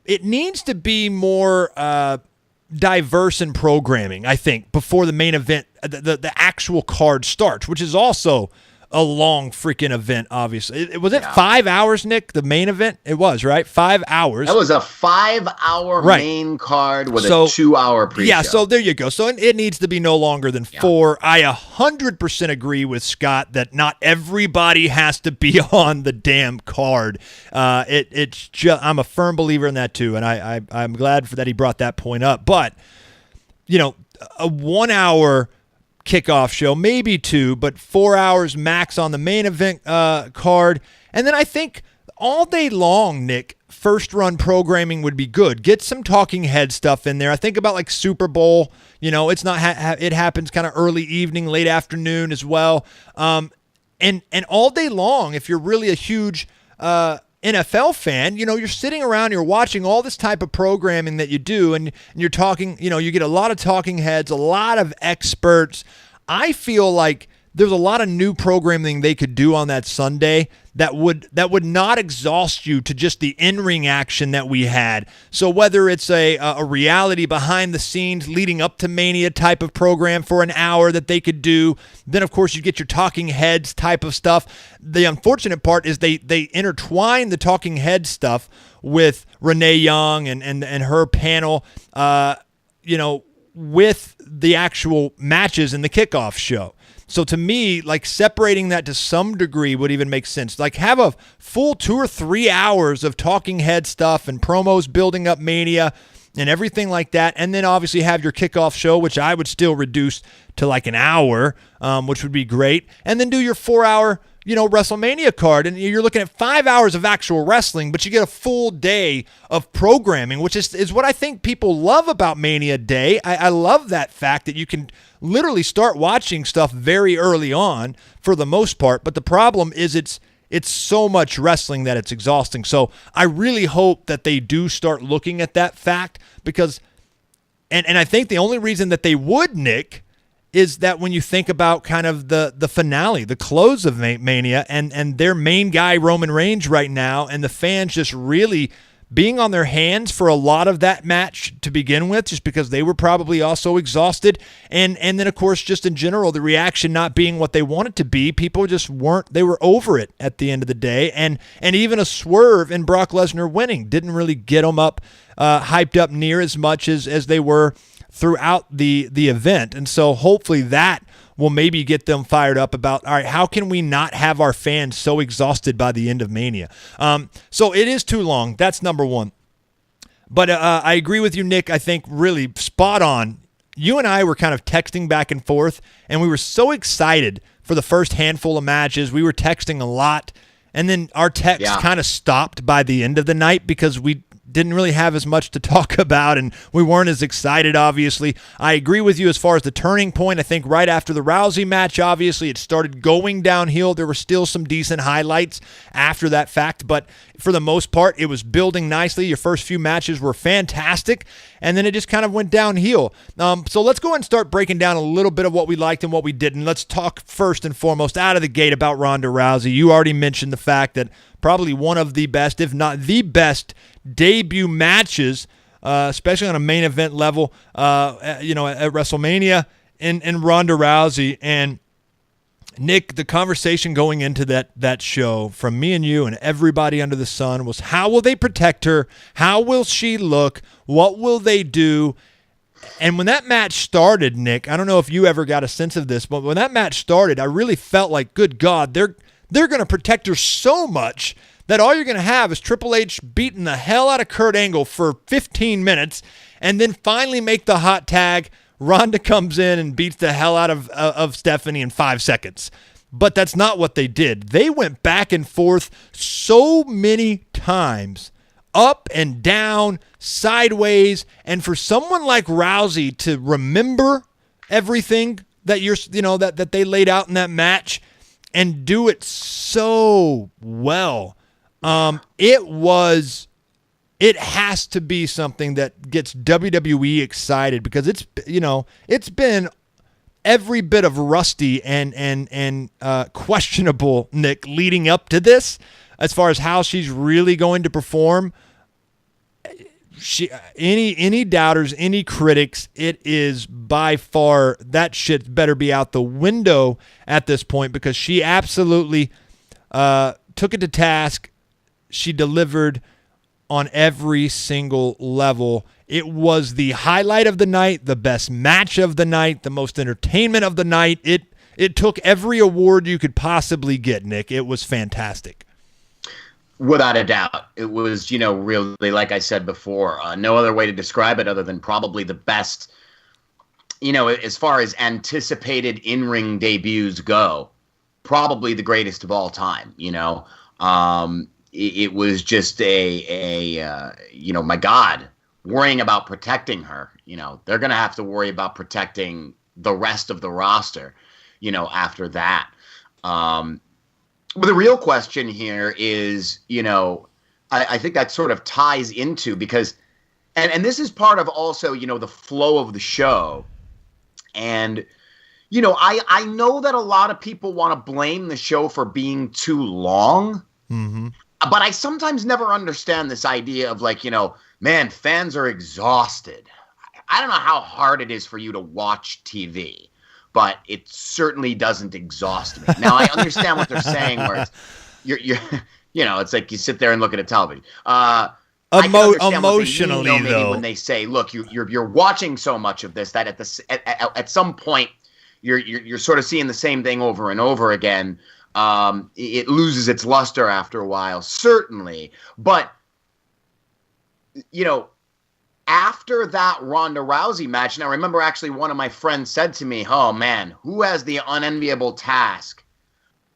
It needs to be more diverse in programming, I think, before the main event, the actual card starts, which is also a long freaking event, obviously. Was it 5 hours, Nick, the main event? It was, right? 5 hours. That was a 5-hour main card with a 2-hour pre-show. Yeah, so there you go. So it needs to be no longer than 4. I 100% agree with Scott that not everybody has to be on the damn card. It's just, I'm a firm believer in that too, and I'm glad that he brought that point up. But, a 1 hour kickoff show, maybe 2, but 4 hours max on the main event card. And then I think all day long, Nick, first run programming would be good. Get some talking head stuff in there. I think about Super Bowl, it's not it happens kind of early evening, late afternoon as well. And all day long, if you're really a huge NFL fan, you're sitting around, you're watching all this type of programming that you do, and you're talking, you get a lot of talking heads, a lot of experts. I feel like there's a lot of new programming they could do on that Sunday that would not exhaust you to just the in-ring action that we had. So whether it's a reality behind the scenes leading up to Mania type of program for an hour that they could do, then of course you get your talking heads type of stuff. The unfortunate part is they intertwine the talking head stuff with Renee Young and her panel, with the actual matches in the kickoff show. So to me, separating that to some degree would even make sense. Have a full 2 or 3 hours of talking head stuff and promos building up Mania and everything like that. And then obviously have your kickoff show, which I would still reduce to an hour, which would be great. And then do your 4-hour, WrestleMania card. And you're looking at 5 hours of actual wrestling, but you get a full day of programming, which is what I think people love about Mania Day. I love that fact that you can literally start watching stuff very early on for the most part. But the problem is it's so much wrestling that it's exhausting. So I really hope that they do start looking at that fact, because, and I think the only reason that they would, Nick, is that when you think about kind of the finale, the close of Mania, and their main guy, Roman Reigns, right now, and the fans just really being on their hands for a lot of that match to begin with, just because they were probably also exhausted. And then, of course, just in general, the reaction not being what they want it to be. People just weren't, they were over it at the end of the day. And even a swerve in Brock Lesnar winning didn't really get them up, hyped up near as much as they were throughout the event. And so hopefully that will maybe get them fired up about, all right, how can we not have our fans so exhausted by the end of Mania? So it is too long. That's number one. But I agree with you, Nick. I think really spot on. You and I were kind of texting back and forth, and we were so excited for the first handful of matches. We were texting a lot, and then our text kind of stopped by the end of the night because we didn't really have as much to talk about, and we weren't as excited, obviously. I agree with you as far as the turning point. I think right after the Rousey match, obviously, it started going downhill. There were still some decent highlights after that fact, but for the most part, it was building nicely. Your first few matches were fantastic, and then it just kind of went downhill. So let's go ahead and start breaking down a little bit of what we liked and what we didn't. Let's talk first and foremost out of the gate about Ronda Rousey. You already mentioned the fact that probably one of the best, if not the best, debut matches, especially on a main event level, at WrestleMania, and Ronda Rousey. And Nick, the conversation going into that show from me and you and everybody under the sun was, how will they protect her? How will she look? What will they do? And when that match started, Nick, I don't know if you ever got a sense of this, but when that match started, I really felt like, good God, they're going to protect her so much that all you're going to have is Triple H beating the hell out of Kurt Angle for 15 minutes and then finally make the hot tag. Ronda comes in and beats the hell out of Stephanie in 5 seconds. But that's not what they did. They went back and forth so many times, up and down, sideways, and for someone like Rousey to remember everything that that they laid out in that match and do it so well, it has to be something that gets WWE excited, because it's been every bit of rusty and questionable, Nick, leading up to this, as far as how she's really going to perform. Any doubters, any critics, it is by far, that shit better be out the window at this point, because she absolutely took it to task. She delivered on every single level. It was the highlight of the night, the best match of the night, the most entertainment of the night. It took every award you could possibly get, Nick. It was fantastic. Without a doubt. It was, really, like I said before, no other way to describe it other than probably the best, as far as anticipated in-ring debuts go, probably the greatest of all time, It was just my God, worrying about protecting her. They're going to have to worry about protecting the rest of the roster, after that. But the real question here is, I think that sort of ties into, because, and this is part of also, the flow of the show. And, I know that a lot of people want to blame the show for being too long. Mm-hmm. But I sometimes never understand this idea of man, fans are exhausted. I don't know how hard it is for you to watch TV, but it certainly doesn't exhaust me. Now, I understand what they're saying, where it's, you're it's like you sit there and look at a television. Emotionally, maybe though, when they say, look, you're watching so much of this that at some point you're sort of seeing the same thing over and over again. It loses its luster after a while, certainly. But, after that Ronda Rousey match, and I remember actually one of my friends said to me, oh man, who has the unenviable task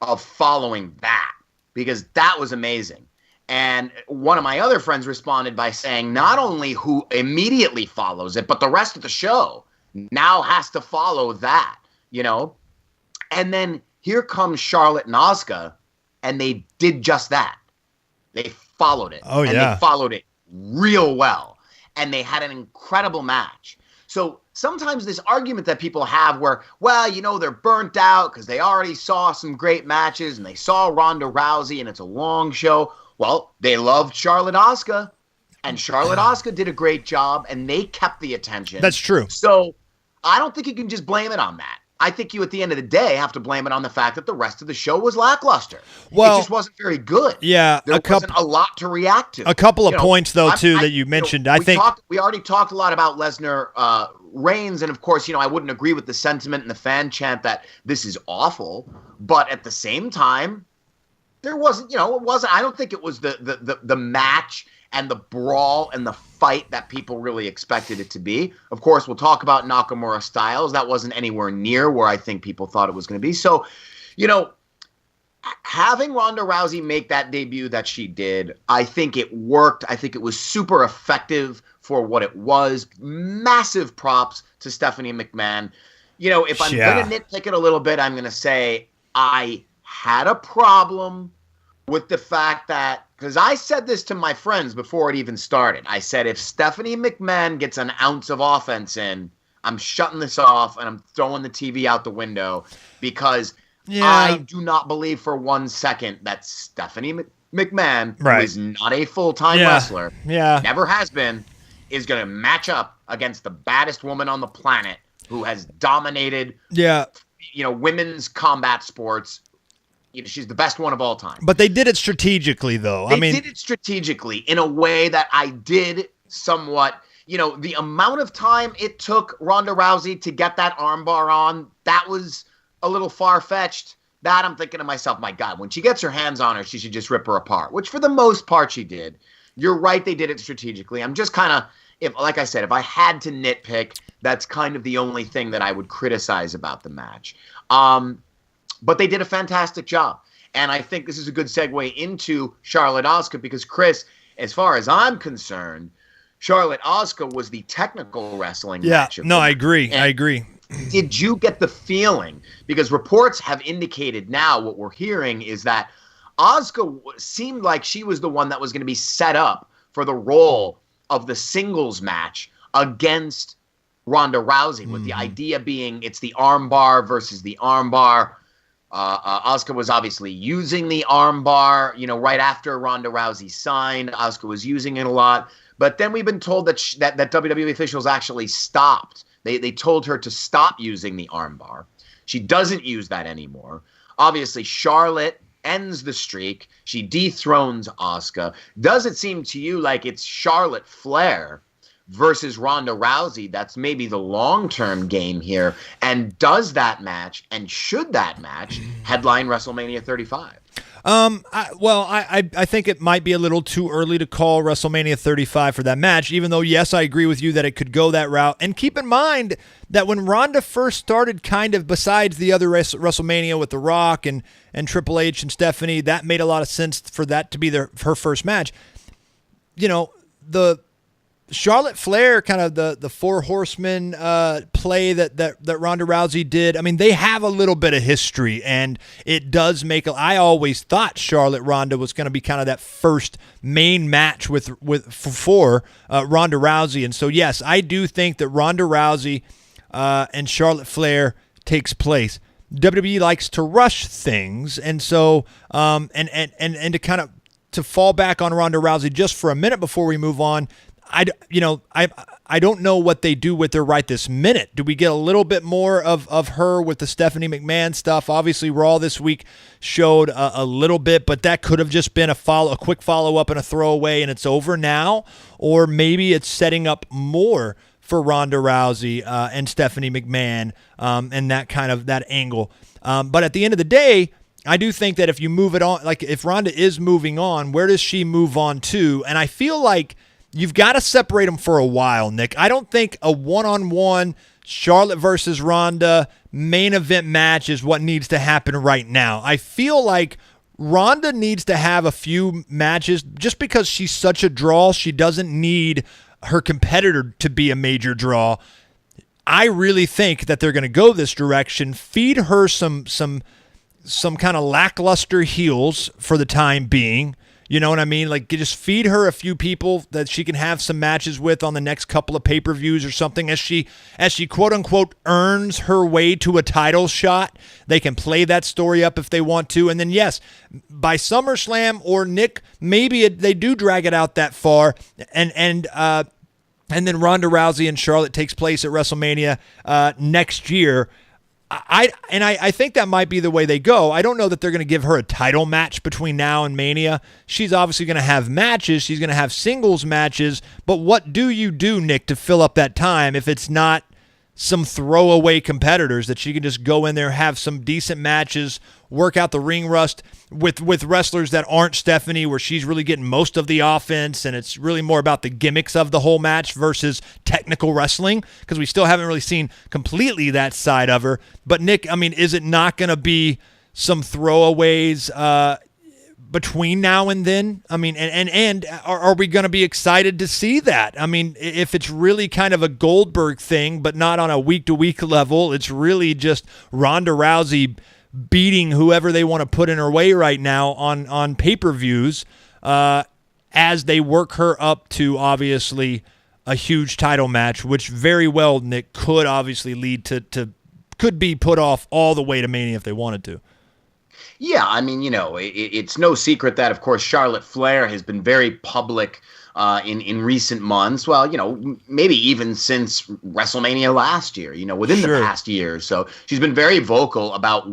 of following that? Because that was amazing. And one of my other friends responded by saying, not only who immediately follows it, but the rest of the show now has to follow that, And then here comes Charlotte and Asuka, and they did just that. They followed it. Oh, yeah. And they followed it real well. And they had an incredible match. So sometimes this argument that people have where, they're burnt out because they already saw some great matches and they saw Ronda Rousey and it's a long show. Well, they loved Charlotte Asuka, and Charlotte Asuka did a great job, and they kept the attention. That's true. So I don't think you can just blame it on that. I think you, at the end of the day, have to blame it on the fact that the rest of the show was lackluster. Well, it just wasn't very good. Yeah. There wasn't a lot to react to. A couple of points, though, that you mentioned. We already talked a lot about Lesnar Reigns, and of course, I wouldn't agree with the sentiment and the fan chant that this is awful. But at the same time, there wasn't, I don't think it was the match and the brawl and the fight that people really expected it to be. Of course, we'll talk about Nakamura Styles. That wasn't anywhere near where I think people thought it was going to be. So, having Ronda Rousey make that debut that she did, I think it worked. I think it was super effective for what it was. Massive props to Stephanie McMahon. If I'm going to nitpick it a little bit, I'm going to say I had a problem with the fact that, because I said this to my friends before it even started. I said, if Stephanie McMahon gets an ounce of offense in, I'm shutting this off and I'm throwing the TV out the window, because I do not believe for 1 second that Stephanie McMahon, Right. who is not a full-time Yeah. wrestler, Yeah. never has been, is going to match up against the baddest woman on the planet who has dominated, Yeah. women's combat sports. She's the best one of all time. But they did it strategically, though. They did it strategically in a way that I did somewhat. The amount of time it took Ronda Rousey to get that armbar on, that was a little far-fetched. That I'm thinking to myself, my God, when she gets her hands on her, she should just rip her apart, which for the most part she did. You're right, they did it strategically. I'm just kind of, like I said, if I had to nitpick, that's kind of the only thing that I would criticize about the match. But they did a fantastic job. And I think this is a good segue into Charlotte Asuka because, Chris, as far as I'm concerned, Charlotte Asuka was the technical wrestling match. I agree. I agree. Did you get the feeling, because reports have indicated now what we're hearing is that Asuka seemed like she was the one that was going to be set up for the role of the singles match against Ronda Rousey, with the idea being it's the armbar versus the armbar. Asuka was obviously using the armbar, right after Ronda Rousey signed. Asuka was using it a lot. But then we've been told that that WWE officials actually stopped. They told her to stop using the armbar. She doesn't use that anymore. Obviously, Charlotte ends the streak. She dethrones Asuka. Does it seem to you like it's Charlotte Flair versus Ronda Rousey that's maybe the long-term game here? And does that match, and should that match, headline WrestleMania 35? I think it might be a little too early to call WrestleMania 35 for that match, even though, yes, I agree with you that it could go that route. And keep in mind that when Ronda first started, kind of besides the other WrestleMania with The Rock and Triple H and Stephanie, that made a lot of sense for that to be her first match. The Charlotte Flair, kind of the Four Horsemen play that Ronda Rousey did. I mean, they have a little bit of history, and it does make. I always thought Charlotte Ronda was going to be kind of that first main match for Ronda Rousey, and so yes, I do think that Ronda Rousey and Charlotte Flair takes place. WWE likes to rush things, and so and to kind of to fall back on Ronda Rousey just for a minute before we move on. I don't know what they do with her right this minute. Do we get a little bit more of her with the Stephanie McMahon stuff? Obviously, Raw this week showed a little bit, but that could have just been a quick follow-up and a throwaway, and it's over now. Or maybe it's setting up more for Ronda Rousey and Stephanie McMahon and that angle. But at the end of the day, I do think that if you move it on, like if Ronda is moving on, where does she move on to? And I feel like you've got to separate them for a while, Nick. I don't think a one-on-one Charlotte versus Ronda main event match is what needs to happen right now. I feel like Ronda needs to have a few matches just because she's such a draw. She doesn't need her competitor to be a major draw. I really think that they're going to go this direction, feed her some kind of lackluster heels for the time being. You know what I mean? Like, just feed her a few people that she can have some matches with on the next couple of pay-per-views or something as she quote-unquote earns her way to a title shot. They can play that story up if they want to. And then, yes, by SummerSlam or Nick, maybe they do drag it out that far. And then Ronda Rousey and Charlotte takes place at WrestleMania next year. I think that might be the way they go. I don't know that they're going to give her a title match between now and Mania. She's obviously going to have matches. She's going to have singles matches. But what do you do, Nick, to fill up that time if it's not some throwaway competitors that she can just go in there, have some decent matches, work out the ring rust with wrestlers that aren't Stephanie, where she's really getting most of the offense, and it's really more about the gimmicks of the whole match versus technical wrestling, because we still haven't really seen completely that side of her. But Nick, I mean, is it not going to be some throwaways between now and then? I mean, and are we going to be excited to see that? I mean, if it's really kind of a Goldberg thing, but not on a week-to-week level, it's really just Ronda Rousey beating whoever they want to put in her way right now on pay-per-views as they work her up to, obviously, a huge title match, which very well, Nick, could obviously lead to could be put off all the way to Mania if they wanted to. Yeah, I mean, it's no secret that, of course, Charlotte Flair has been very public in recent months. Well, maybe even since WrestleMania last year. Within the past year. So she's been very vocal about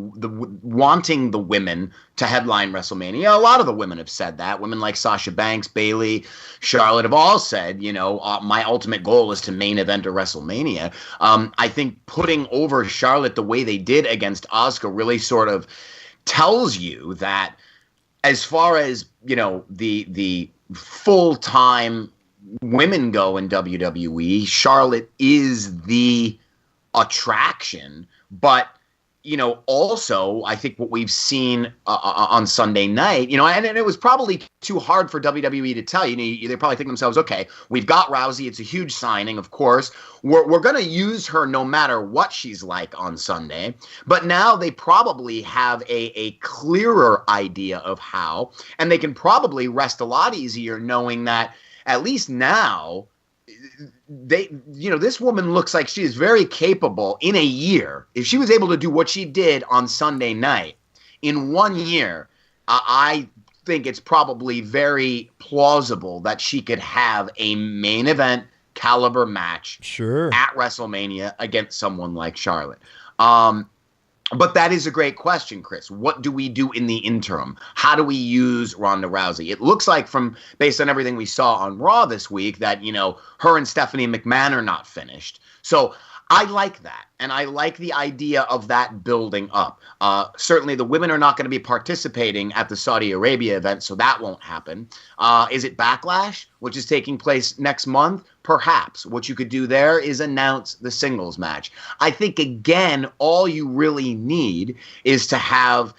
wanting the women to headline WrestleMania. A lot of the women have said that. Women like Sasha Banks, Bayley, Charlotte have all said, my ultimate goal is to main event a WrestleMania. I think putting over Charlotte the way they did against Asuka really sort of tells you that as far as, the full-time women go in WWE, Charlotte is the attraction. But, also I think what we've seen on Sunday night, and it was probably too hard for WWE to tell. They probably think themselves, okay, we've got Rousey. It's a huge signing, of course. We're going to use her no matter what she's like on Sunday. But now they probably have a clearer idea of how, and they can probably rest a lot easier knowing that at least now this woman looks like she is very capable in a year. If she was able to do what she did on Sunday night in 1 year, I think it's probably very plausible that she could have a main event caliber match at WrestleMania against someone like Charlotte. But that is a great question, Chris. What do we do in the interim? How do we use Ronda Rousey? It looks like based on everything we saw on Raw this week that, her and Stephanie McMahon are not finished. So I like that. And I like the idea of that building up. Certainly the women are not going to be participating at the Saudi Arabia event, so that won't happen. Is it Backlash, which is taking place next month? Perhaps. What you could do there is announce the singles match. I think, again, all you really need is to have,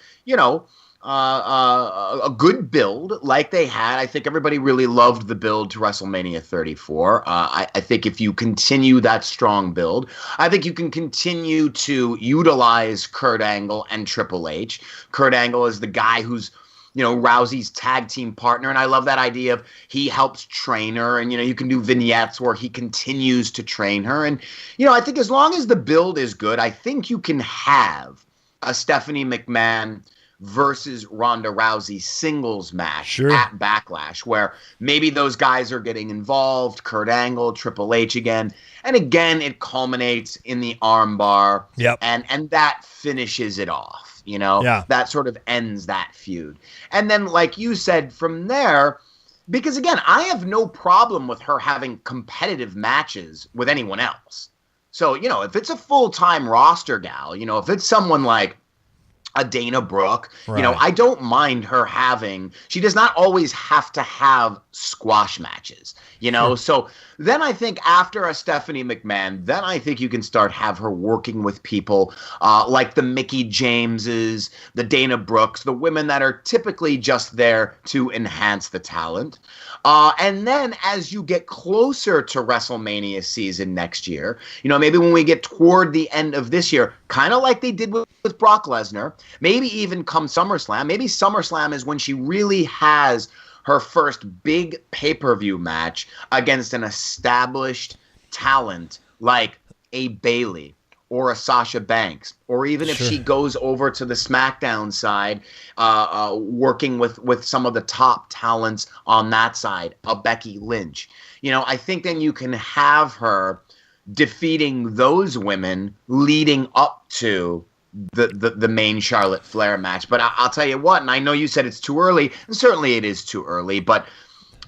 a good build like they had. I think everybody really loved the build to WrestleMania 34. I think if you continue that strong build, I think you can continue to utilize Kurt Angle and Triple H. Kurt Angle is the guy who's Rousey's tag team partner. And I love that idea of he helps train her. And, you can do vignettes where he continues to train her. And, I think as long as the build is good, I think you can have a Stephanie McMahon versus Ronda Rousey singles match at Backlash, where maybe those guys are getting involved, Kurt Angle, Triple H again. And again, it culminates in the armbar. Yep. And that finishes it off. That sort of ends that feud. And then, like you said, from there, because again, I have no problem with her having competitive matches with anyone else. So, if it's a full-time roster gal, if it's someone like a Dana Brooke, I don't mind her having, she does not always have to have squash matches, So then I think after a Stephanie McMahon, then I think you can start have her working with people like the Mickie Jameses, the Dana Brooks, the women that are typically just there to enhance the talent. And then as you get closer to WrestleMania season next year, maybe when we get toward the end of this year, kind of like they did with Brock Lesnar, maybe even come SummerSlam, maybe SummerSlam is when she really has her first big pay-per-view match against an established talent like a Bayley or a Sasha Banks, or even if she goes over to the SmackDown side, working with some of the top talents on that side, a Becky Lynch. I think then you can have her defeating those women leading up to the main Charlotte Flair match. But I'll tell you what, and I know you said it's too early, and certainly it is too early, but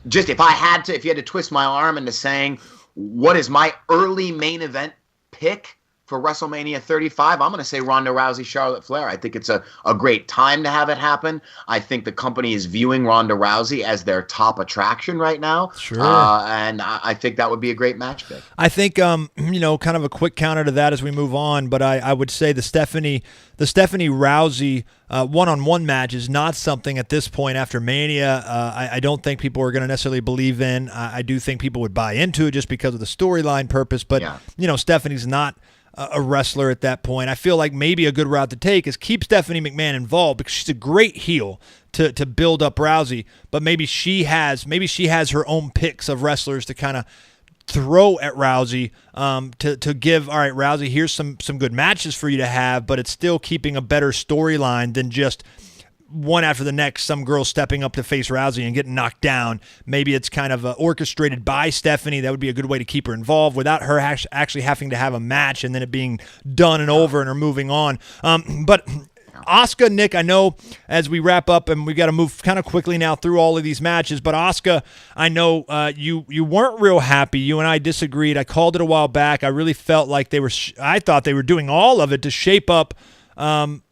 just if you had to twist my arm into saying, what is my early main event pick for WrestleMania 35, I'm going to say Ronda Rousey, Charlotte Flair. I think it's a great time to have it happen. I think the company is viewing Ronda Rousey as their top attraction right now. And I think that would be a great match pick. I think, kind of a quick counter to that as we move on, but I would say the Stephanie Rousey one-on-one match is not something at this point after Mania I don't think people are going to necessarily believe in. I do think people would buy into it just because of the storyline purpose, but, Stephanie's not a wrestler at that point. I feel like maybe a good route to take is keep Stephanie McMahon involved because she's a great heel to build up Rousey, but maybe she has her own picks of wrestlers to kind of throw at Rousey to give, all right, Rousey, here's some good matches for you to have, but it's still keeping a better storyline than just one after the next, some girl stepping up to face Rousey and getting knocked down. Maybe it's kind of orchestrated by Stephanie. That would be a good way to keep her involved without her actually having to have a match and then it being done and over and her moving on. But Asuka, Nick, I know as we wrap up, and we got to move kind of quickly now through all of these matches, but Asuka, I know you weren't real happy. You and I disagreed. I called it a while back. I really felt like I thought they were doing all of it to shape up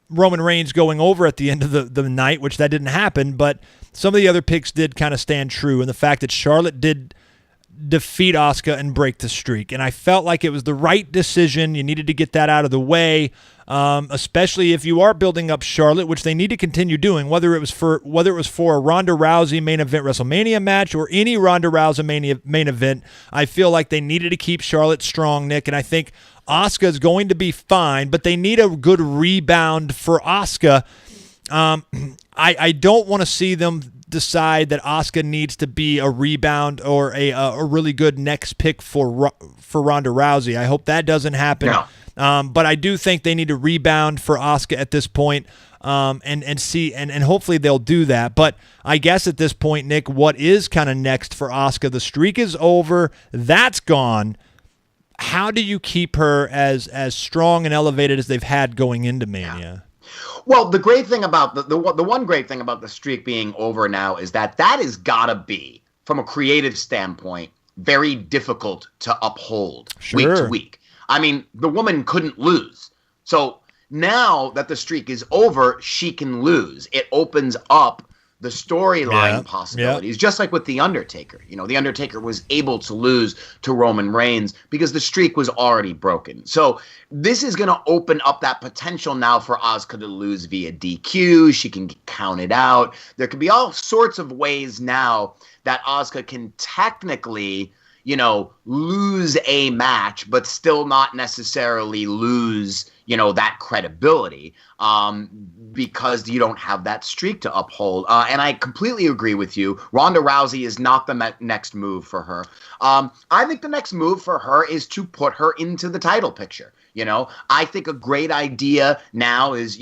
Roman Reigns going over at the end of the night, which that didn't happen, but some of the other picks did kind of stand true, and the fact that Charlotte did defeat Asuka and break the streak, and I felt like it was the right decision. You needed to get that out of the way, especially if you are building up Charlotte, which they need to continue doing, whether it was for a Ronda Rousey main event WrestleMania match or any Ronda Rousey main event. I feel like they needed to keep Charlotte strong, Nick, and I think Asuka is going to be fine, but they need a good rebound for Asuka. I don't want to see them decide that Asuka needs to be a rebound or a really good next pick for Ronda Rousey. I hope that doesn't happen. No. But I do think they need to rebound for Asuka at this point, and see, and hopefully they'll do that. But I guess at this point, Nick, what is kind of next for Asuka? The streak is over. That's gone. How do you keep her as strong and elevated as they've had going into Mania? Well, the great thing about the one great thing about the streak being over now is that has gotta be, from a creative standpoint, very difficult to uphold week to week. I mean, the woman couldn't lose. So now that the streak is over, she can lose. It opens up the storyline possibilities, just like with The Undertaker. You know, The Undertaker was able to lose to Roman Reigns because the streak was already broken. So this is going to open up that potential now for Asuka to lose via DQ. She can get counted out. There could be all sorts of ways now that Asuka can technically, lose a match, but still not necessarily lose, that credibility, because you don't have that streak to uphold. And I completely agree with you. Ronda Rousey is not the next move for her. I think the next move for her is to put her into the title picture. I think a great idea now is,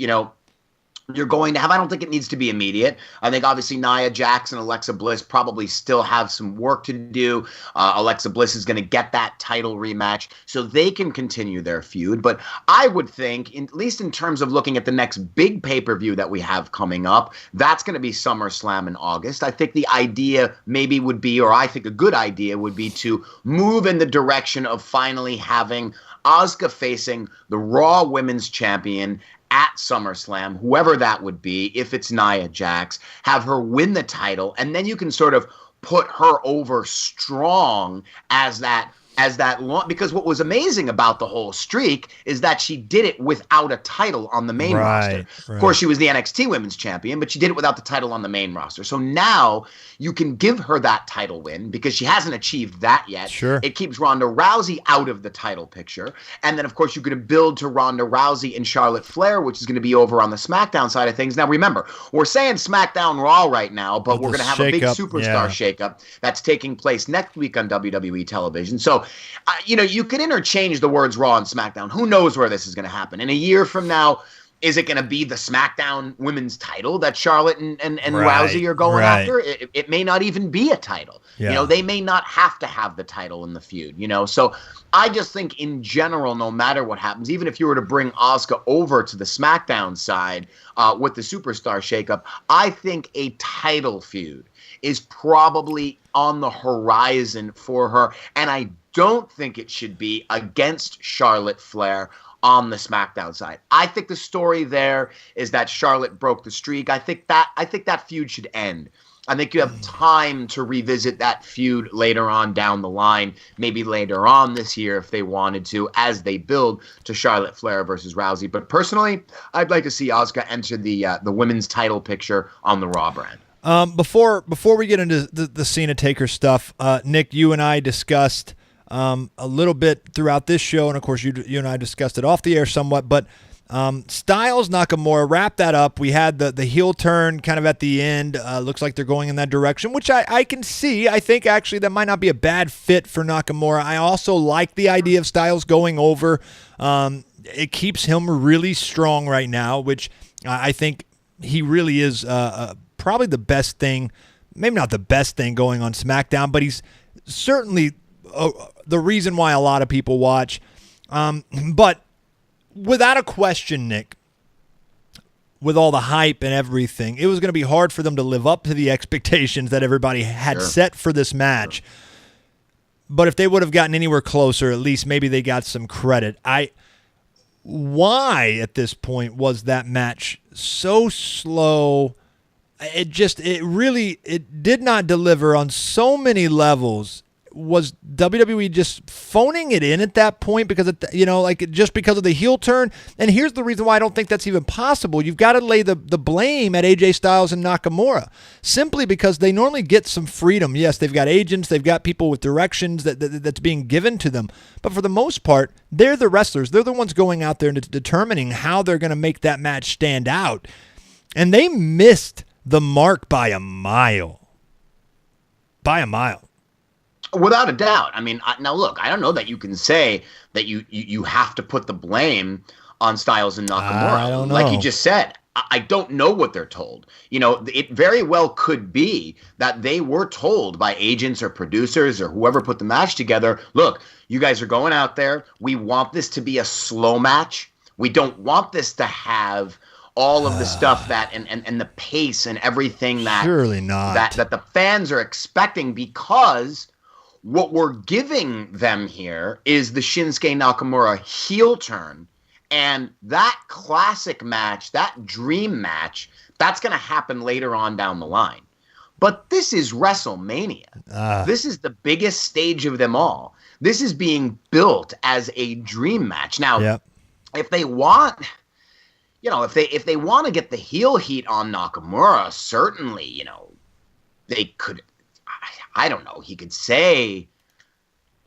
you're going to have, I don't think it needs to be immediate. I think obviously Nia Jax and Alexa Bliss probably still have some work to do. Alexa Bliss is going to get that title rematch so they can continue their feud. But I would think, at least in terms of looking at the next big pay-per-view that we have coming up, that's going to be SummerSlam in August. I think the idea maybe would be, or I think a good idea would be, to move in the direction of finally having Asuka facing the Raw Women's Champion at SummerSlam, whoever that would be. If it's Nia Jax, have her win the title, and then you can sort of put her over strong as that long, because what was amazing about the whole streak is that she did it without a title on the main roster. Right. Of course, she was the NXT Women's Champion, but she did it without the title on the main roster. So now you can give her that title win because she hasn't achieved that yet. Sure. It keeps Ronda Rousey out of the title picture. And then, of course, you're going to build to Ronda Rousey and Charlotte Flair, which is going to be over on the SmackDown side of things. Now, remember, we're saying SmackDown Raw right now, but we're going to have a big superstar shakeup that's taking place next week on WWE television. So, you could interchange the words Raw and SmackDown. Who knows where this is going to happen? In a year from now, is it going to be the SmackDown women's title that Charlotte and Rousey are going after? It may not even be a title. Yeah. They may not have to have the title in the feud. So I just think in general, no matter what happens, even if you were to bring Asuka over to the SmackDown side with the superstar shakeup, I think a title feud is probably on the horizon for her. And I don't think it should be against Charlotte Flair on the SmackDown side. I think the story there is that Charlotte broke the streak. I think that feud should end. I think you have time to revisit that feud later on down the line, maybe later on this year if they wanted to, as they build to Charlotte Flair versus Rousey. But personally, I'd like to see Asuka enter the women's title picture on the Raw brand. Before we get into the Cena Taker stuff, Nick, you and I discussed a little bit throughout this show, and of course you and I discussed it off the air somewhat, but Styles Nakamura, wrap that up. We had the heel turn kind of at the end. Looks like they're going in that direction, which I can see. I think actually that might not be a bad fit for Nakamura. I also like the idea of Styles going over. It keeps him really strong right now, which I think he really is probably the best thing, maybe not the best thing going on SmackDown, but he's certainly the reason why a lot of people watch. But without a question, Nick, with all the hype and everything, it was going to be hard for them to live up to the expectations that everybody had set for this match. Sure. But if they would have gotten anywhere closer, at least maybe they got some credit. Why at this point was that match so slow? It did not deliver on so many levels. Was WWE just phoning it in at that point because just because of the heel turn? And here's the reason why I don't think that's even possible. You've got to lay the blame at AJ Styles and Nakamura, simply because they normally get some freedom. Yes, they've got agents, they've got people with directions that's being given to them, but for the most part, they're the wrestlers. They're the ones going out there and determining how they're going to make that match stand out, and they missed the mark by a mile. Without a doubt. I mean, now look, I don't know that you can say that you have to put the blame on Styles and Nakamura. I don't know. Like you just said, I don't know what they're told. It very well could be that they were told by agents or producers or whoever put the match together, look, you guys are going out there. We want this to be a slow match. We don't want this to have all of the stuff that and the pace and everything that surely not that the fans are expecting, because what we're giving them here is the Shinsuke Nakamura heel turn, and that classic match, that dream match, that's going to happen later on down the line. But this is WrestleMania. This is the biggest stage of them all. This is being built as a dream match. Now, if they want, if they want to get the heel heat on Nakamura, certainly, they could. I don't know. He could say,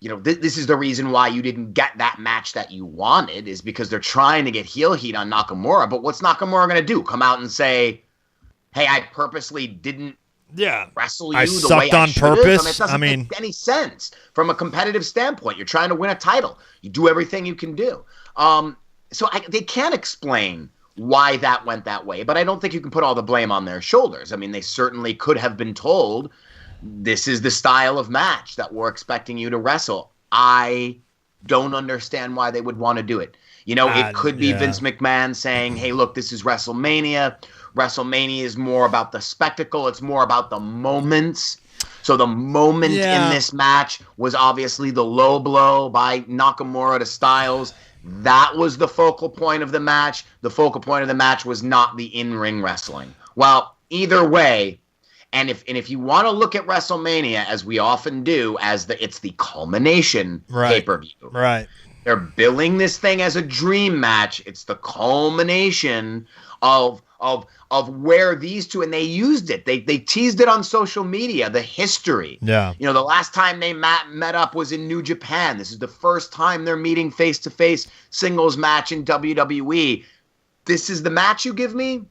this is the reason why you didn't get that match that you wanted, is because they're trying to get heel heat on Nakamura. But what's Nakamura going to do? Come out and say, hey, I purposely didn't wrestle you the way I should have? It doesn't make any sense from a competitive standpoint. You're trying to win a title. You do everything you can do. They can't explain why that went that way, but I don't think you can put all the blame on their shoulders. I mean, they certainly could have been told, this is the style of match that we're expecting you to wrestle. I don't understand why they would want to do it. It could be Vince McMahon saying, hey, look, this is WrestleMania. WrestleMania is more about the spectacle. It's more about the moments. So the moment in this match was obviously the low blow by Nakamura to Styles. That was the focal point of the match. The focal point of the match was not the in-ring wrestling. Well, either way, and if you want to look at WrestleMania, as we often do, as it's the culmination pay-per-view. Right. They're billing this thing as a dream match. It's the culmination of where these two, and they used it. They teased it on social media, the history. Yeah. The last time they met up was in New Japan. This is the first time they're meeting face-to-face singles match in WWE. This is the match you give me?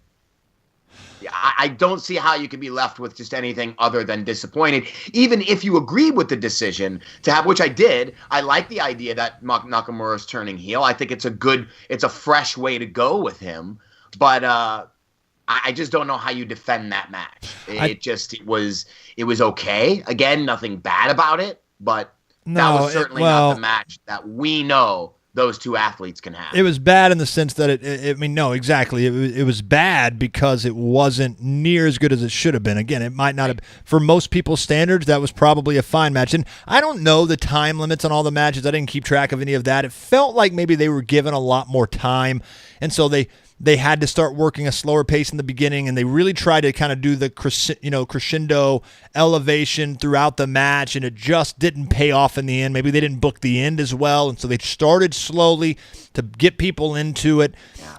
I don't see how you could be left with just anything other than disappointed, even if you agree with the decision to have, which I did. I like the idea that Nakamura's turning heel. I think it's a fresh way to go with him. But I just don't know how you defend that match. It was okay. Again, nothing bad about it, but that was certainly not the match that we know those two athletes can have. It was bad in the sense that exactly. It was bad because it wasn't near as good as it should have been. Again, it might not have, for most people's standards, that was probably a fine match. And I don't know the time limits on all the matches. I didn't keep track of any of that. It felt like maybe they were given a lot more time, and so they had to start working a slower pace in the beginning, and they really tried to kind of do the crescendo elevation throughout the match, and it just didn't pay off in the end. Maybe they didn't book the end as well, and so they started slowly to get people into it. Yeah.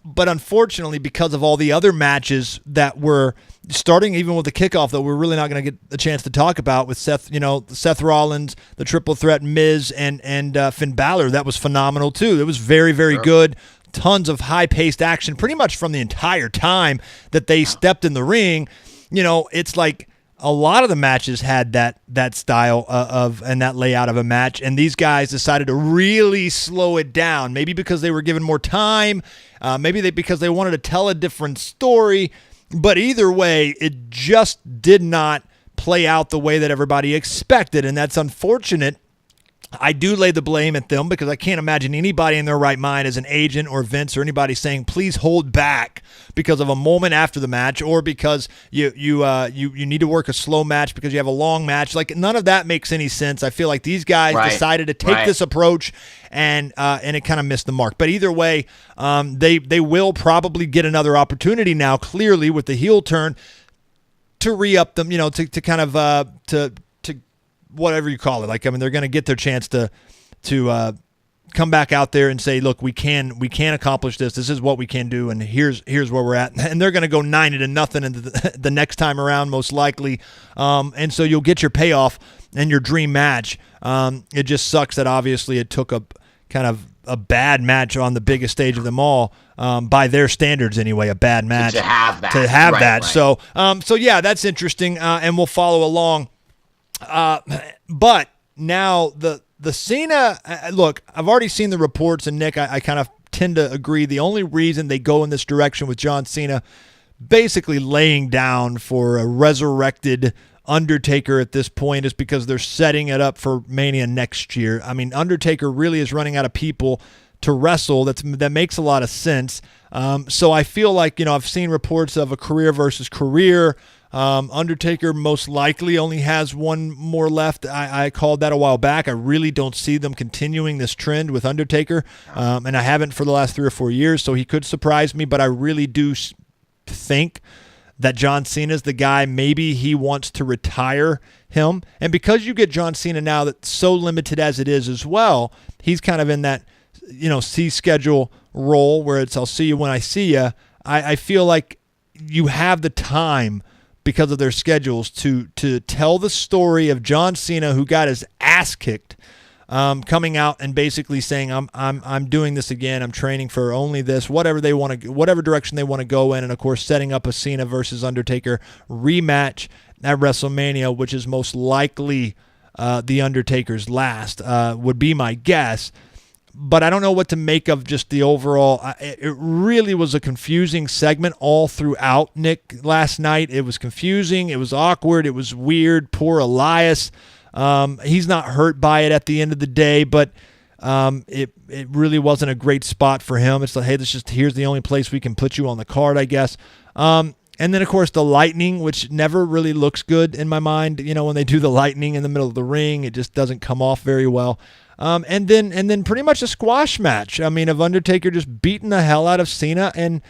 But unfortunately, because of all the other matches that were starting, even with the kickoff, that we're really not going to get a chance to talk about, with Seth Rollins, the triple threat, Miz, and Finn Balor, that was phenomenal too. It was very, very good. Tons of high-paced action pretty much from the entire time that they stepped in the ring. It's like a lot of the matches had that style of and that layout of a match, and these guys decided to really slow it down. Maybe because they were given more time, because they wanted to tell a different story. But either way, it just did not play out the way that everybody expected, and that's unfortunate. I do lay the blame at them because I can't imagine anybody in their right mind as an agent or Vince or anybody saying, please hold back because of a moment after the match or because you need to work a slow match because you have a long match. Like, none of that makes any sense. I feel like these guys decided to take this approach and it kind of missed the mark. But either way, they will probably get another opportunity now, clearly, with the heel turn to re-up them, to kind of to whatever you call it. Like, I mean, they're going to get their chance to come back out there and say, look, we can accomplish this. This is what we can do, and here's where we're at. And they're going to go 90-0 into the next time around, most likely. And so you'll get your payoff and your dream match. It just sucks that obviously it took a kind of a bad match on the biggest stage of them all, by their standards anyway, a bad match. To have that. Right. So yeah, that's interesting, and we'll follow along. But now the Cena, look, I've already seen the reports, and Nick, I kind of tend to agree. The only reason they go in this direction with John Cena basically laying down for a resurrected Undertaker at this point is because they're setting it up for Mania next year. I mean, Undertaker really is running out of people to wrestle. That makes a lot of sense. So I feel like, I've seen reports of a career versus career. Undertaker most likely only has one more left. I called that a while back. I really don't see them continuing this trend with Undertaker, and I haven't for the last 3 or 4 years, so he could surprise me, but I really do think that John Cena's the guy. Maybe he wants to retire him, and because you get John Cena now that's so limited as it is as well, he's kind of in that C schedule role where it's I'll see you when I see you. I feel like you have the time because of their schedules to tell the story of John Cena, who got his ass kicked, coming out and basically saying I'm doing this again. I'm training for only this, whatever direction they want to go in, and of course setting up a Cena versus Undertaker rematch at WrestleMania, which is most likely the Undertaker's last, would be my guess. But I don't know what to make of just the overall. It really was a confusing segment all throughout, Nick, last night. It was confusing. It was awkward. It was weird. Poor Elias. He's not hurt by it at the end of the day, but it really wasn't a great spot for him. It's like, hey, here's the only place we can put you on the card, I guess. And then, of course, the lightning, which never really looks good in my mind. When they do the lightning in the middle of the ring, it just doesn't come off very well. And then pretty much a squash match. I mean, of Undertaker just beating the hell out of Cena and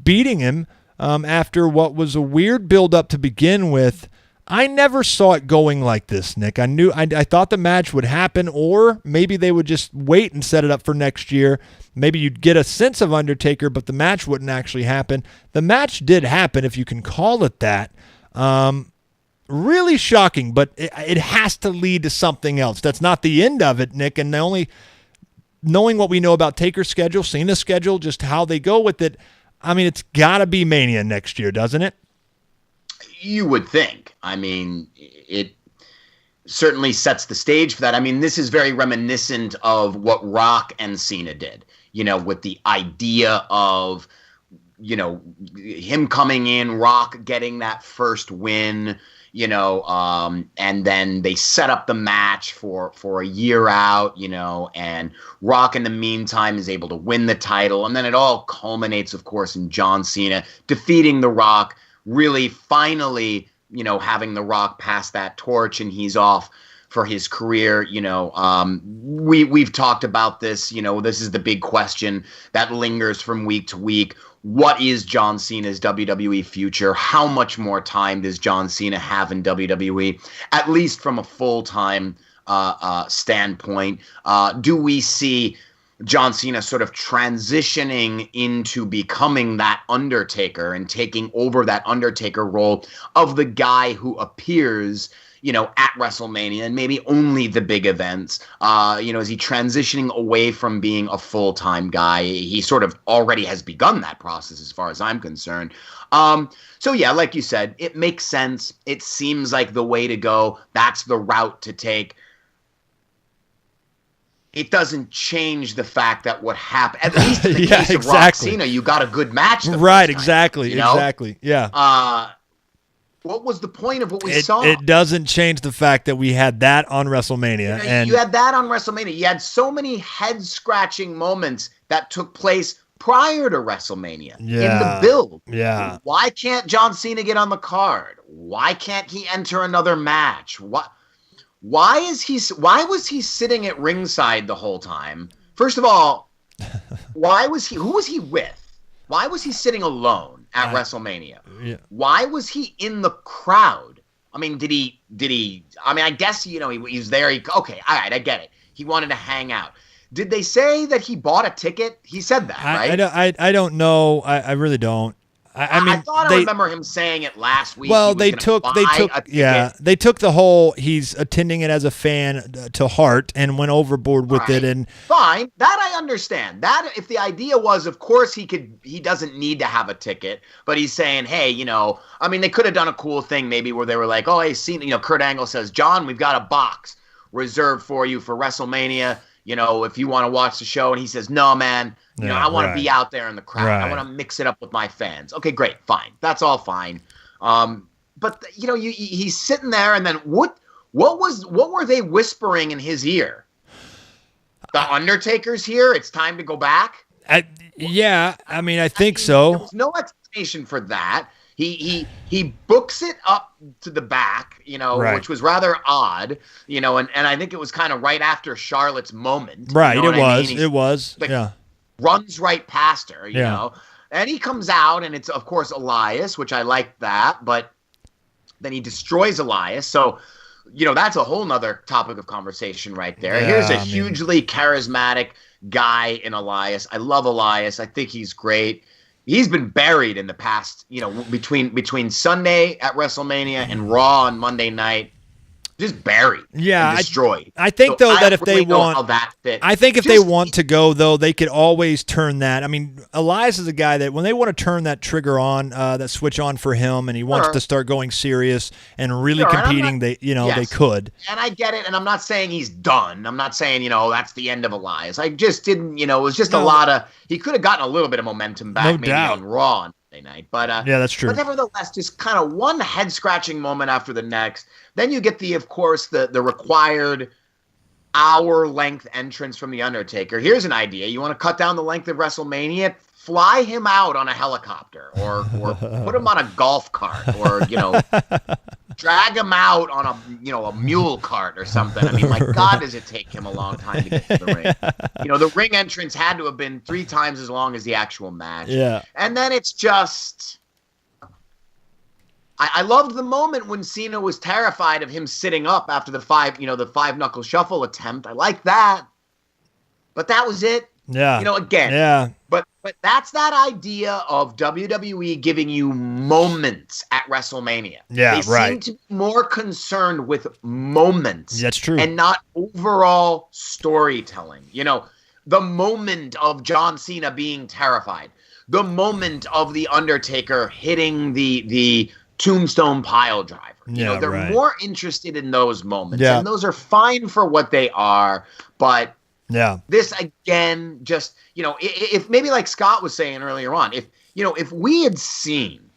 beating him after what was a weird build-up to begin with. I never saw it going like this, Nick. I thought the match would happen, or maybe they would just wait and set it up for next year. Maybe you'd get a sense of Undertaker, but the match wouldn't actually happen. The match did happen, if you can call it that. Really shocking, but it has to lead to something else. That's not the end of it, Nick. And only knowing what we know about Taker's schedule, Cena's schedule, just how they go with it, I mean, it's got to be Mania next year, doesn't it? You would think. I mean, it certainly sets the stage for that. I mean, this is very reminiscent of what Rock and Cena did, with the idea of, him coming in, Rock getting that first win, and then they set up the match for a year out, and Rock in the meantime is able to win the title. And then it all culminates, of course, in John Cena defeating The Rock, really finally, having The Rock pass that torch, and he's off for his career. We've talked about this, this is the big question that lingers from week to week. What is John Cena's WWE future? How much more time does John Cena have in WWE, at least from a full-time standpoint? Do we see John Cena sort of transitioning into becoming that Undertaker and taking over that Undertaker role of the guy who appears, at WrestleMania and maybe only the big events? Is he transitioning away from being a full-time guy? He sort of already has begun that process as far as I'm concerned. So yeah, like you said, it makes sense. It seems like the way to go. That's the route to take. It doesn't change the fact that what happened, at least in the case of Rock Cena, you got a good match. Right, exactly. Yeah. What was the point of what we saw? It doesn't change the fact that we had that on WrestleMania. You had that on WrestleMania. You had so many head-scratching moments that took place prior to WrestleMania in the build. Yeah. Why can't John Cena get on the card? Why can't he enter another match? Why was he sitting at ringside the whole time? First of all, who was he with? Why was he sitting alone at WrestleMania? Yeah. Why was he in the crowd? I mean, did he I guess, he was there. Okay, all right, I get it. He wanted to hang out. Did they say that he bought a ticket? He said that, right? I don't know. I really don't. I thought I remember him saying it last week. Well, they took the whole he's attending it as a fan to heart and went overboard with it. And fine, that I understand. That if the idea was, of course, he doesn't need to have a ticket, but he's saying, hey, they could have done a cool thing maybe where they were like, oh, hey, Kurt Angle says, John, we've got a box reserved for you for WrestleMania. If you want to watch the show, and he says, no, man, I want to be out there in the crowd. Right. I want to mix it up with my fans. Okay, great, fine. That's all fine. But he's sitting there, and then what were they whispering in his ear? The Undertaker's here. It's time to go back. I think so. There was no explanation for that. He books it up to the back, right. which was rather odd, and I think it was kind of right after Charlotte's moment. Right, it was. Runs right past her, you know. And he comes out, and it's, of course, Elias, which I like that, but then he destroys Elias. So, that's a whole nother topic of conversation right there. Here's a hugely charismatic guy in Elias. I love Elias. I think he's great. He's been buried in the past, between Sunday at WrestleMania and Raw on Monday night. Just buried, and destroyed. I think that if they want, how that fits. I think if they want to go though, they could always turn that. I mean, Elias is a guy that when they want to turn that trigger on, that switch on for him, and he wants to start going serious and really competing, they could. And I get it, and I'm not saying he's done. I'm not saying that's the end of Elias. I just didn't, it was just a lot of. He could have gotten a little bit of momentum back, maybe on Raw on Monday night, but that's true. But nevertheless, just kind of one head scratching moment after the next. Then you get the required hour-length entrance from The Undertaker. Here's an idea. You want to cut down the length of WrestleMania? Fly him out on a helicopter or put him on a golf cart or, drag him out on a mule cart or something. I mean, my God, does it take him a long time to get to the ring? The ring entrance had to have been 3 times as long as the actual match. Yeah. And then it's just... I loved the moment when Cena was terrified of him sitting up after the 5-knuckle shuffle attempt. I like that. But that was it. Yeah. Again. Yeah. But that's that idea of WWE giving you moments at WrestleMania. Yeah, they seem to be more concerned with moments. That's true. And not overall storytelling. The moment of John Cena being terrified. The moment of The Undertaker hitting the tombstone pile driver. They're more interested in those moments. Yeah. And those are fine for what they are. But this, again, just, if maybe like Scott was saying earlier on, if we had seen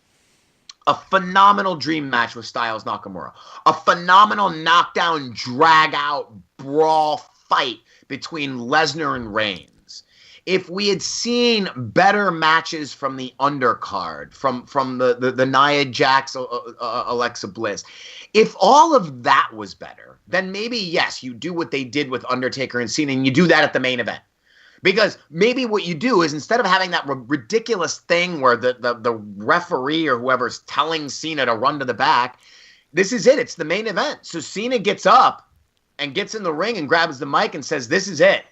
a phenomenal dream match with Styles Nakamura, a phenomenal knockdown, drag-out, brawl fight between Lesnar and Reigns, if we had seen better matches from the undercard, from the Nia Jax, Alexa Bliss, if all of that was better, then maybe, yes, you do what they did with Undertaker and Cena, and you do that at the main event. Because maybe what you do is instead of having that ridiculous thing where the referee or whoever's telling Cena to run to the back, this is it. It's the main event. So Cena gets up and gets in the ring and grabs the mic and says, this is it.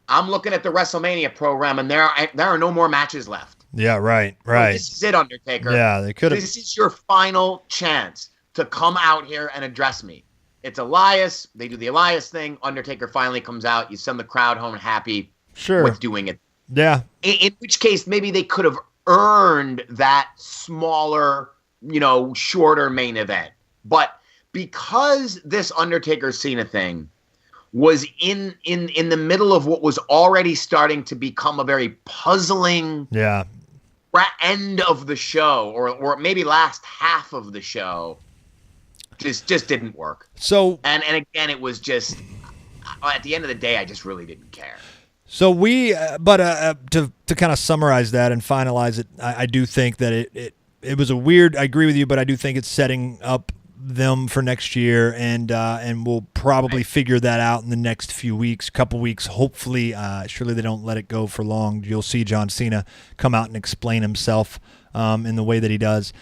I'm looking at the WrestleMania program, and there are no more matches left. Yeah, right. So this is it, Undertaker. Yeah, they could have. This is your final chance to come out here and address me. It's Elias. They do the Elias thing. Undertaker finally comes out. You send the crowd home happy with doing it. Yeah. In which case, maybe they could have earned that smaller, shorter main event. But because this Undertaker Cena thing was in the middle of what was already starting to become a very puzzling end of the show, or maybe last half of the show, just didn't work. So and again, it was just at the end of the day, I just really didn't care. So to kind of summarize that and finalize it, I do think that it was a weird. I agree with you, but I do think it's setting up them for next year, and we'll probably figure that out in the next couple weeks, hopefully. Surely they don't let it go for long. You'll see John Cena come out and explain himself in the way that he does.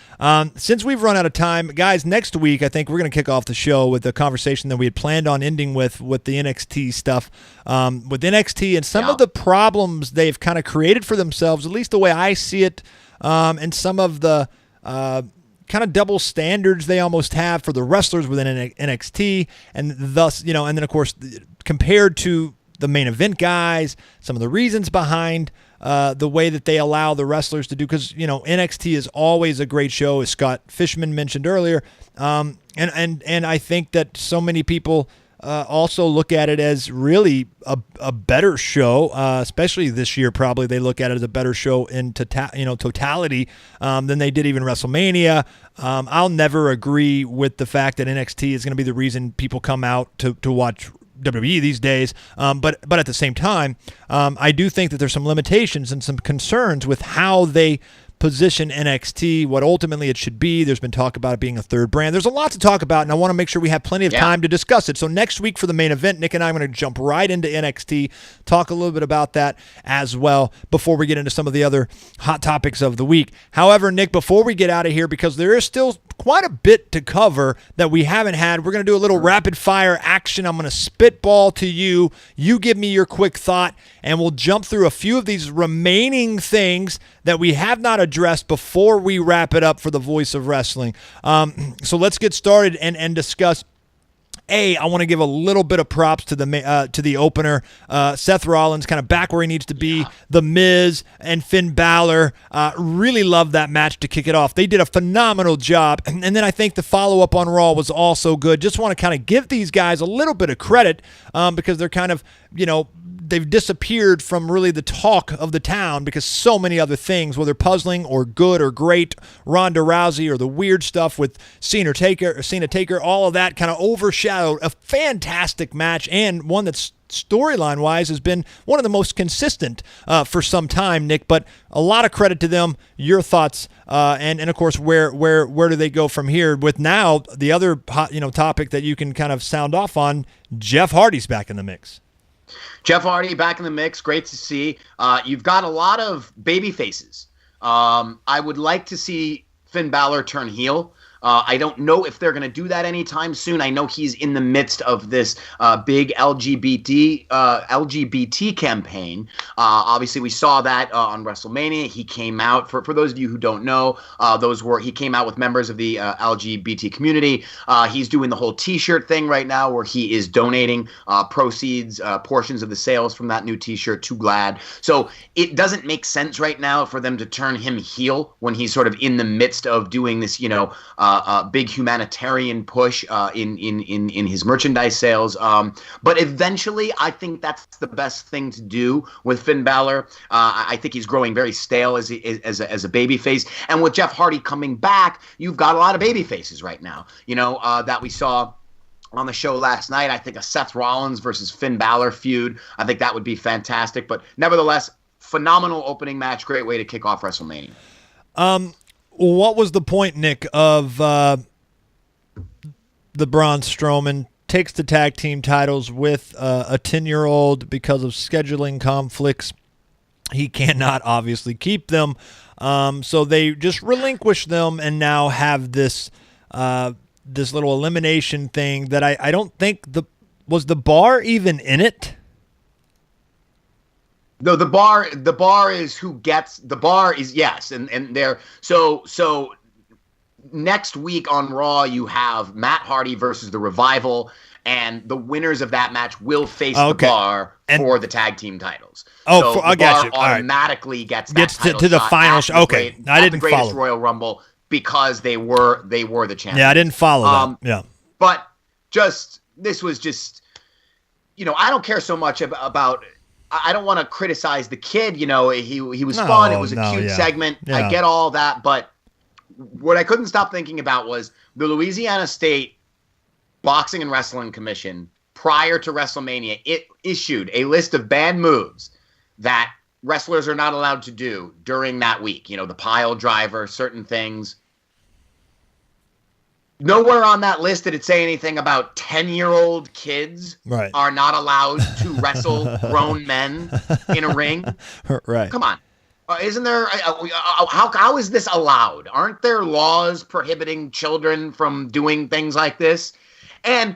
Since we've run out of time, guys, next week I think we're going to kick off the show with a conversation that we had planned on ending with the NXT stuff, with NXT and some of the problems they've kind of created for themselves, at least the way I see it, and some of the kind of double standards they almost have for the wrestlers within NXT, and thus, and then of course compared to the main event guys, some of the reasons behind the way that they allow the wrestlers to do, because NXT is always a great show, as Scott Fishman mentioned earlier, and I think that so many people also look at it as really a better show, especially this year. Probably they look at it as a better show in totality than they did even WrestleMania. I'll never agree with the fact that NXT is going to be the reason people come out to watch WWE these days, but at the same time, I do think that there's some limitations and some concerns with how they position NXT, what ultimately it should be. There's been talk about it being a third brand. There's a lot to talk about, and I want to make sure we have plenty of time to discuss it. So next week for the main event, Nick and I are going to jump right into NXT, talk a little bit about that as well before we get into some of the other hot topics of the week. However, Nick, before we get out of here, because there is still quite a bit to cover that we haven't had, we're going to do a little rapid fire action. I'm going to spitball to you. You give me your quick thought, and we'll jump through a few of these remaining things that we have not addressed before we wrap it up for the Voice of Wrestling. So let's get started and discuss. I want to give a little bit of props to the opener. Seth Rollins kind of back where he needs to be. The Miz and Finn Balor. Really love that match to kick it off. They did a phenomenal job. And then I think the follow-up on Raw was also good. Just want to kind of give these guys a little bit of credit because they're kind of, they've disappeared from really the talk of the town because so many other things, whether puzzling or good or great, Ronda Rousey or the weird stuff with Cena Taker, all of that kind of overshadowed a fantastic match, and one that's storyline-wise has been one of the most consistent for some time, Nick, but a lot of credit to them. Your thoughts, and of course, where do they go from here with now the other hot, topic that you can kind of sound off on, Jeff Hardy's back in the mix. Jeff Hardy back in the mix. Great to see. You've got a lot of baby faces. I would like to see Finn Balor turn heel. I don't know if they're going to do that anytime soon. I know he's in the midst of this big LGBT campaign. Obviously, we saw that on WrestleMania. He came out, for those of you who don't know, he came out with members of the LGBT community. He's doing the whole T-shirt thing right now where he is donating proceeds, portions of the sales from that new T-shirt to GLAAD. So it doesn't make sense right now for them to turn him heel when he's sort of in the midst of doing this, big humanitarian push in his merchandise sales. But eventually, I think that's the best thing to do with Finn Balor. I think he's growing very stale as a baby face. And with Jeff Hardy coming back, you've got a lot of baby faces right now, that we saw on the show last night. I think a Seth Rollins versus Finn Balor feud, I think that would be fantastic. But nevertheless, phenomenal opening match. Great way to kick off WrestleMania. What was the point, Nick, of the Braun Strowman takes the tag team titles with a 10-year-old because of scheduling conflicts? He cannot obviously keep them, so they just relinquish them and now have this little elimination thing that I don't think was the bar even in it. No, the bar is who gets the bar is yes, and they're so next week on Raw, you have Matt Hardy versus the Revival, and the winners of that match will face the Bar for the tag team titles. Oh, so I got you. Automatically gets that title to the shot final. I didn't follow Greatest Royal Rumble because they were the champions. Yeah, I didn't follow that. Yeah, but this was just, I don't care so much about. I don't want to criticize the kid. He was fun. It was a cute segment. Yeah. I get all that, but what I couldn't stop thinking about was the Louisiana State Boxing and Wrestling Commission prior to WrestleMania. It issued a list of banned moves that wrestlers are not allowed to do during that week. The pile driver, certain things. Nowhere on that list did it say anything about 10-year-old kids are not allowed to wrestle grown men in a ring. Right. Come on. Isn't there how is this allowed? Aren't there laws prohibiting children from doing things like this? And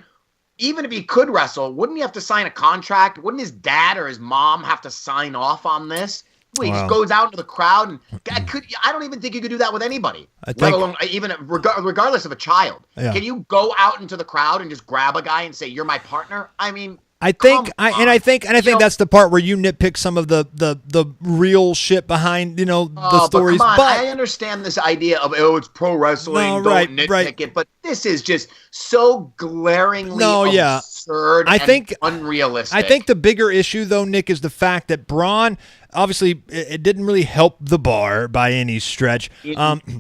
even if he could wrestle, wouldn't he have to sign a contract? Wouldn't his dad or his mom have to sign off on this? He just goes out into the crowd, and I don't even think you could do that with anybody, let alone even regardless of a child. Yeah. Can you go out into the crowd and just grab a guy and say, "You're my partner"? I mean, I think that's the part where you nitpick some of the real shit behind the stories. But I understand this idea of it's pro wrestling, don't nitpick it, but this is just so glaringly absurd and unrealistic. I think the bigger issue though, Nick, is the fact that Braun. Obviously, it didn't really help the Bar by any stretch.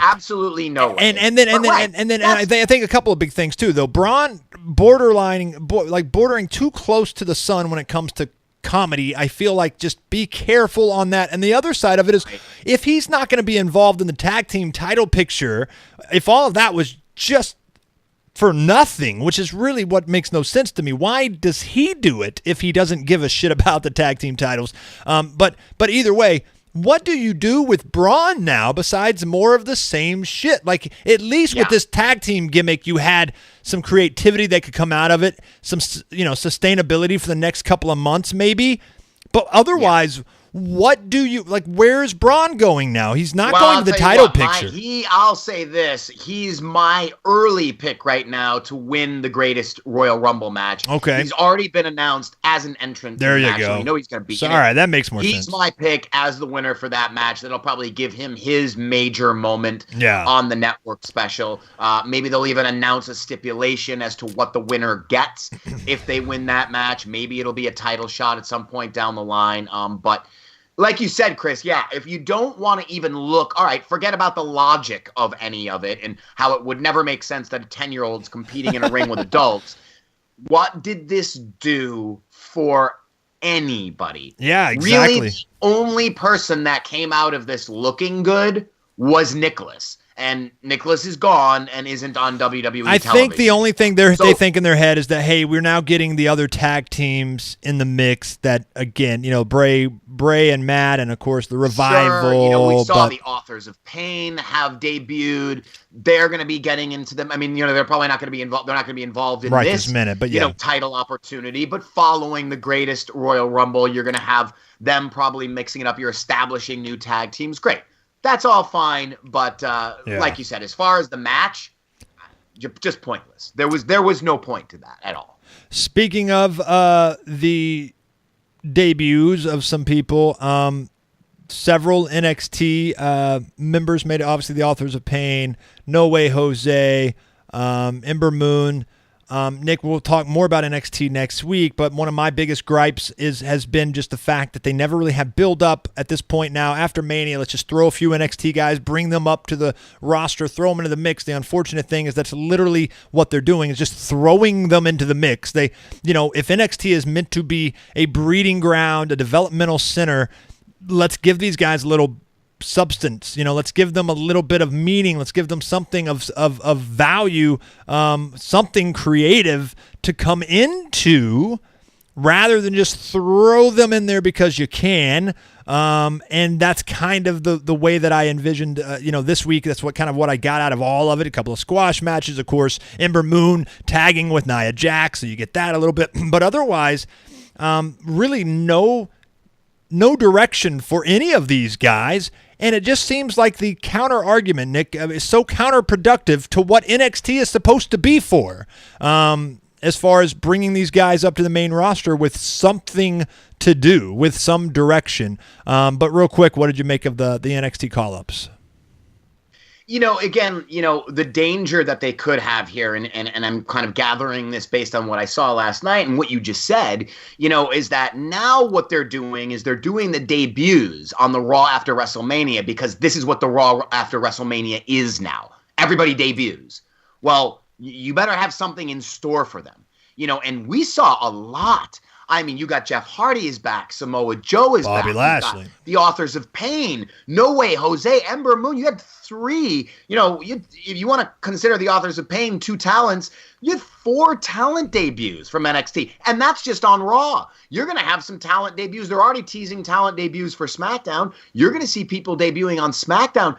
Absolutely no way. And then I think a couple of big things too, though. Braun bordering too close to the sun when it comes to comedy. I feel like just be careful on that. And the other side of it is, if he's not going to be involved in the tag team title picture, if all of that was just for nothing, which is really what makes no sense to me. Why does he do it if he doesn't give a shit about the tag team titles? But either way, what do you do with Braun now besides more of the same shit? Like, at least with this tag team gimmick, you had some creativity that could come out of it, some sustainability for the next couple of months maybe. But otherwise, what do you like? Where's Braun going now? He's not going to the title picture. I'll say this: he's my early pick right now to win the greatest Royal Rumble match. Okay, he's already been announced as an entrant. There you go. So we know he's going to be. All right, that makes more sense. He's my pick as the winner for that match. That'll probably give him his major moment. On the network special. Maybe they'll even announce a stipulation as to what the winner gets if they win that match. Maybe it'll be a title shot at some point down the line. But like you said, Chris, if you don't want to even look, all right, forget about the logic of any of it and how it would never make sense that a 10-year-old's competing in a ring with adults. What did this do for anybody? Yeah, exactly. Really, the only person that came out of this looking good was Nicholas. And Nicholas is gone and isn't on WWE television. I think the only thing they think in their head is that, hey, we're now getting the other tag teams in the mix that, again, Bray and Matt, and, of course, the Revival. Sure, we saw the Authors of Pain have debuted. They're going to be getting into them. I mean, they're probably not going to be involved. They're not going to be involved in this minute, but title opportunity. But following the greatest Royal Rumble, you're going to have them probably mixing it up. You're establishing new tag teams. Great. That's all fine, but like you said, as far as the match, just pointless. There was no point to that at all. Speaking of the debuts of some people, several NXT members made it. Obviously, the Authors of Pain, No Way Jose, Ember Moon. Nick, we'll talk more about NXT next week, but one of my biggest gripes has been just the fact that they never really have build up at this point now. After Mania, let's just throw a few NXT guys, bring them up to the roster, throw them into the mix. The unfortunate thing is that's literally what they're doing, is just throwing them into the mix. They, if NXT is meant to be a breeding ground, a developmental center, let's give these guys a little substance. Let's give them a little bit of meaning. Let's give them something of value, something creative to come into, rather than just throw them in there because you can. And that's kind of the way that I envisioned, this week. That's what I got out of all of it. A couple of squash matches, of course, Ember Moon tagging with Nia Jax, so you get that a little bit. But otherwise, really no no direction for any of these guys. And it just seems like the counter argument, Nick, is so counterproductive to what NXT is supposed to be for, as far as bringing these guys up to the main roster with something to do, with some direction. But real quick, what did you make of the NXT call-ups? Again, the danger that they could have here, and I'm kind of gathering this based on what I saw last night and what you just said, is that now what they're doing is they're doing the debuts on the Raw after WrestleMania, because this is what the Raw after WrestleMania is now. Everybody debuts. Well, you better have something in store for them, and we saw a lot. I mean, you got Jeff Hardy is back. Samoa Joe is back. Bobby Lashley. The Authors of Pain. No Way Jose. Ember Moon. You had 3. If you want to consider the Authors of Pain 2 talents, you had 4 talent debuts from NXT. And that's just on Raw. You're going to have some talent debuts. They're already teasing talent debuts for SmackDown. You're going to see people debuting on SmackDown.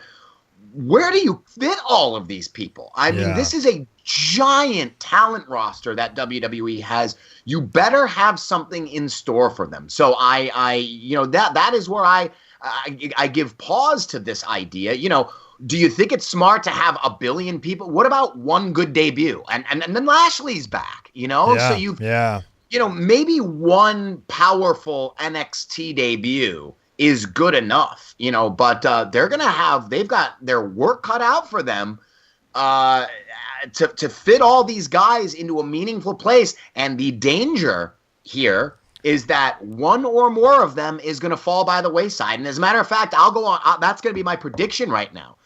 Where do you fit all of these people? I mean, this is a giant talent roster that WWE has. You better have something in store for them. So that is where I give pause to this idea. Do you think it's smart to have a billion people? What about one good debut? And then Lashley's back, so maybe one powerful NXT debut is good enough, but they've got their work cut out for them to fit all these guys into a meaningful place. And the danger here is that one or more of them is going to fall by the wayside. And as a matter of fact, I'll go on. That's going to be my prediction right now.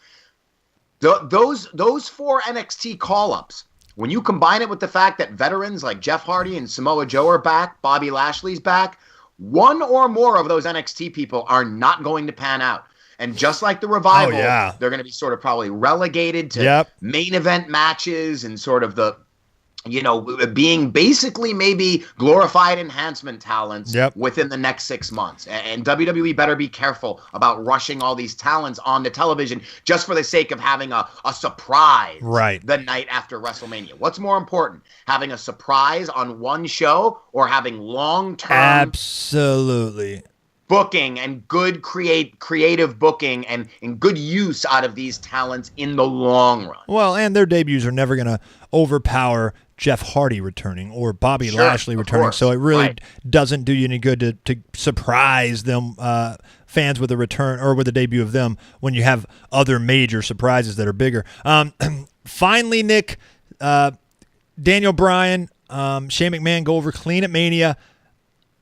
Those 4 NXT call-ups, when you combine it with the fact that veterans like Jeff Hardy and Samoa Joe are back, Bobby Lashley's back, one or more of those NXT people are not going to pan out. And just like the Revival, they're going to be sort of probably relegated to main event matches and sort of the, being basically maybe glorified enhancement talents within the next 6 months. And WWE better be careful about rushing all these talents onto television just for the sake of having a surprise the night after WrestleMania. What's more important, having a surprise on one show or having long-term booking and good creative booking and good use out of these talents in the long run? Well, and their debuts are never going to overpower Jeff Hardy returning or Bobby Lashley returning, so it really doesn't do you any good to surprise them, fans, with a return or with a debut of them when you have other major surprises that are bigger. Finally, Nick, Daniel Bryan, Shane McMahon go over clean at Mania,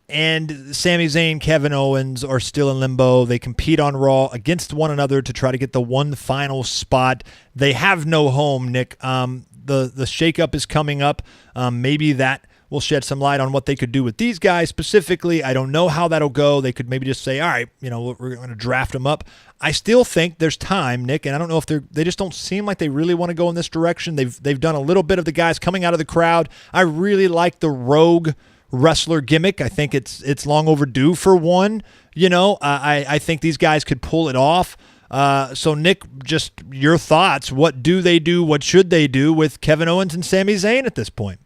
and Sami Zayn, Kevin Owens are still in limbo. They compete on Raw against one another to try to get the one final spot. They have no home, Nick. The shakeup is coming up. Maybe that will shed some light on what they could do with these guys specifically. I don't know how that'll go. They could maybe just say, all right, we're going to draft them up. I still think there's time, Nick, and I don't know if they just don't seem like they really want to go in this direction. They've done a little bit of the guys coming out of the crowd. I really like the Rogue wrestler gimmick. I think it's long overdue for one. I think these guys could pull it off. So Nick, just your thoughts. What do they do? What should they do with Kevin Owens and Sami Zayn at this point?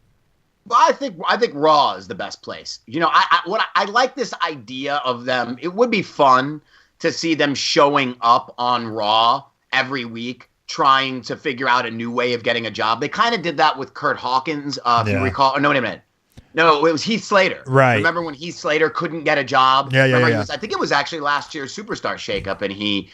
Well, I think Raw is the best place. I like this idea of them. It would be fun to see them showing up on Raw every week, trying to figure out a new way of getting a job. They kind of did that with Kurt Hawkins, if you recall. No, wait a minute. No, it was Heath Slater. Right. Remember when Heath Slater couldn't get a job? Yeah. I think it was actually last year's Superstar shakeup, and he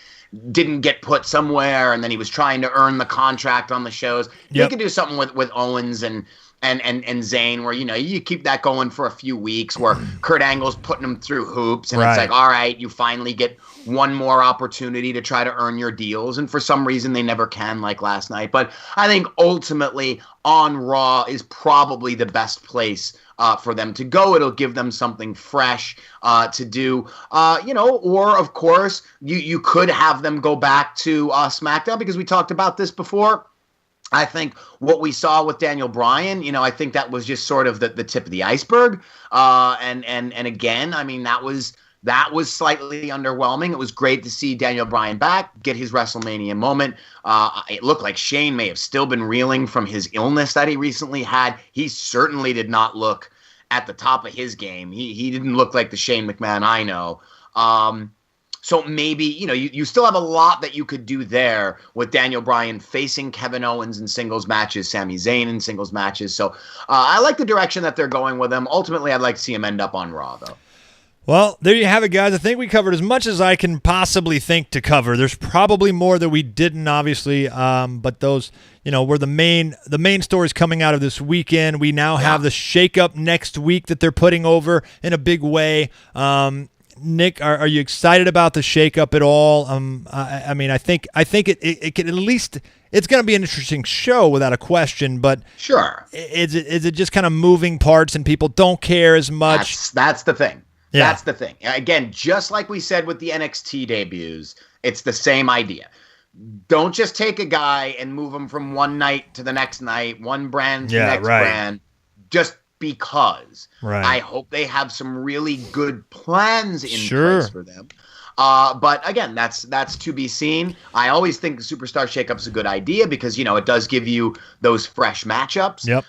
didn't get put somewhere, and then he was trying to earn the contract on the shows. You could do something with Owens and Zayn, where you keep that going for a few weeks, where Kurt Angle's putting him through hoops, and it's like, all right, you finally get one more opportunity to try to earn your deals, and for some reason they never can, like last night. But I think ultimately on Raw is probably the best place for them to go. It'll give them something fresh to do, or of course you could have them go back to SmackDown, because we talked about this before. I think what we saw with Daniel Bryan, I think that was just sort of the tip of the iceberg. And again, I mean, that was slightly underwhelming. It was great to see Daniel Bryan back, get his WrestleMania moment. It looked like Shane may have still been reeling from his illness that he recently had. He certainly did not look at the top of his game. He didn't look like the Shane McMahon I know. So maybe, you still have a lot that you could do there with Daniel Bryan facing Kevin Owens in singles matches, Sami Zayn in singles matches. So I like the direction that they're going with him. Ultimately, I'd like to see him end up on Raw, though. Well, there you have it, guys. I think we covered as much as I can possibly think to cover. There's probably more that we didn't, obviously, but those, were the main stories coming out of this weekend. We now have the shakeup next week that they're putting over in a big way. Nick, are you excited about the shakeup at all? I think it can at least, it's going to be an interesting show without a question. But sure, is it just kind of moving parts and people don't care as much? That's the thing. Yeah. That's the thing. Again, just like we said with the NXT debuts, it's the same idea. Don't just take a guy and move him from one night to the next night, one brand to the next brand, just because. Right. I hope they have some really good plans in place for them. But again, that's to be seen. I always think the Superstar Shakeup is a good idea because, it does give you those fresh matchups. Yep.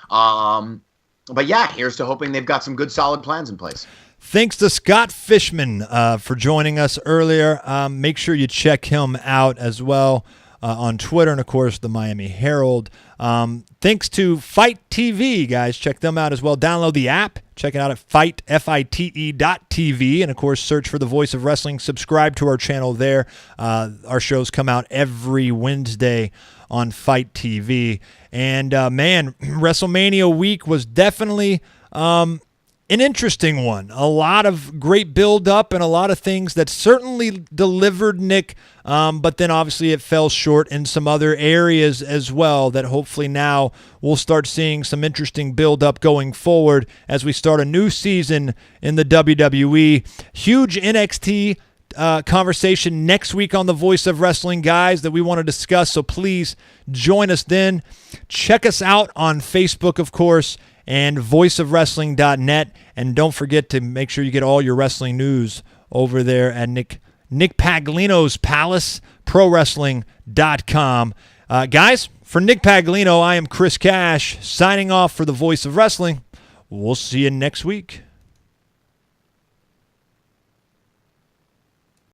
But yeah, here's to hoping they've got some good solid plans in place. Thanks to Scott Fishman for joining us earlier. Make sure you check him out as well on Twitter and, of course, the Miami Herald. Thanks to Fight TV, guys. Check them out as well. Download the app. Check it out at FITE.TV. And, of course, search for The Voice of Wrestling. Subscribe to our channel there. Our shows come out every Wednesday on Fight TV. And, man, WrestleMania week was definitely an interesting one. A lot of great build-up and a lot of things that certainly delivered, Nick, but then obviously it fell short in some other areas as well that hopefully now we'll start seeing some interesting build-up going forward as we start a new season in the WWE. Huge NXT conversation next week on The Voice of Wrestling, guys, that we want to discuss, so please join us then. Check us out on Facebook, of course, and voiceofwrestling.net. And don't forget to make sure you get all your wrestling news over there at Nick Paglino's Palace, ProWrestling.com. Guys, for Nick Paglino, I am Chris Cash, signing off for The Voice of Wrestling. We'll see you next week.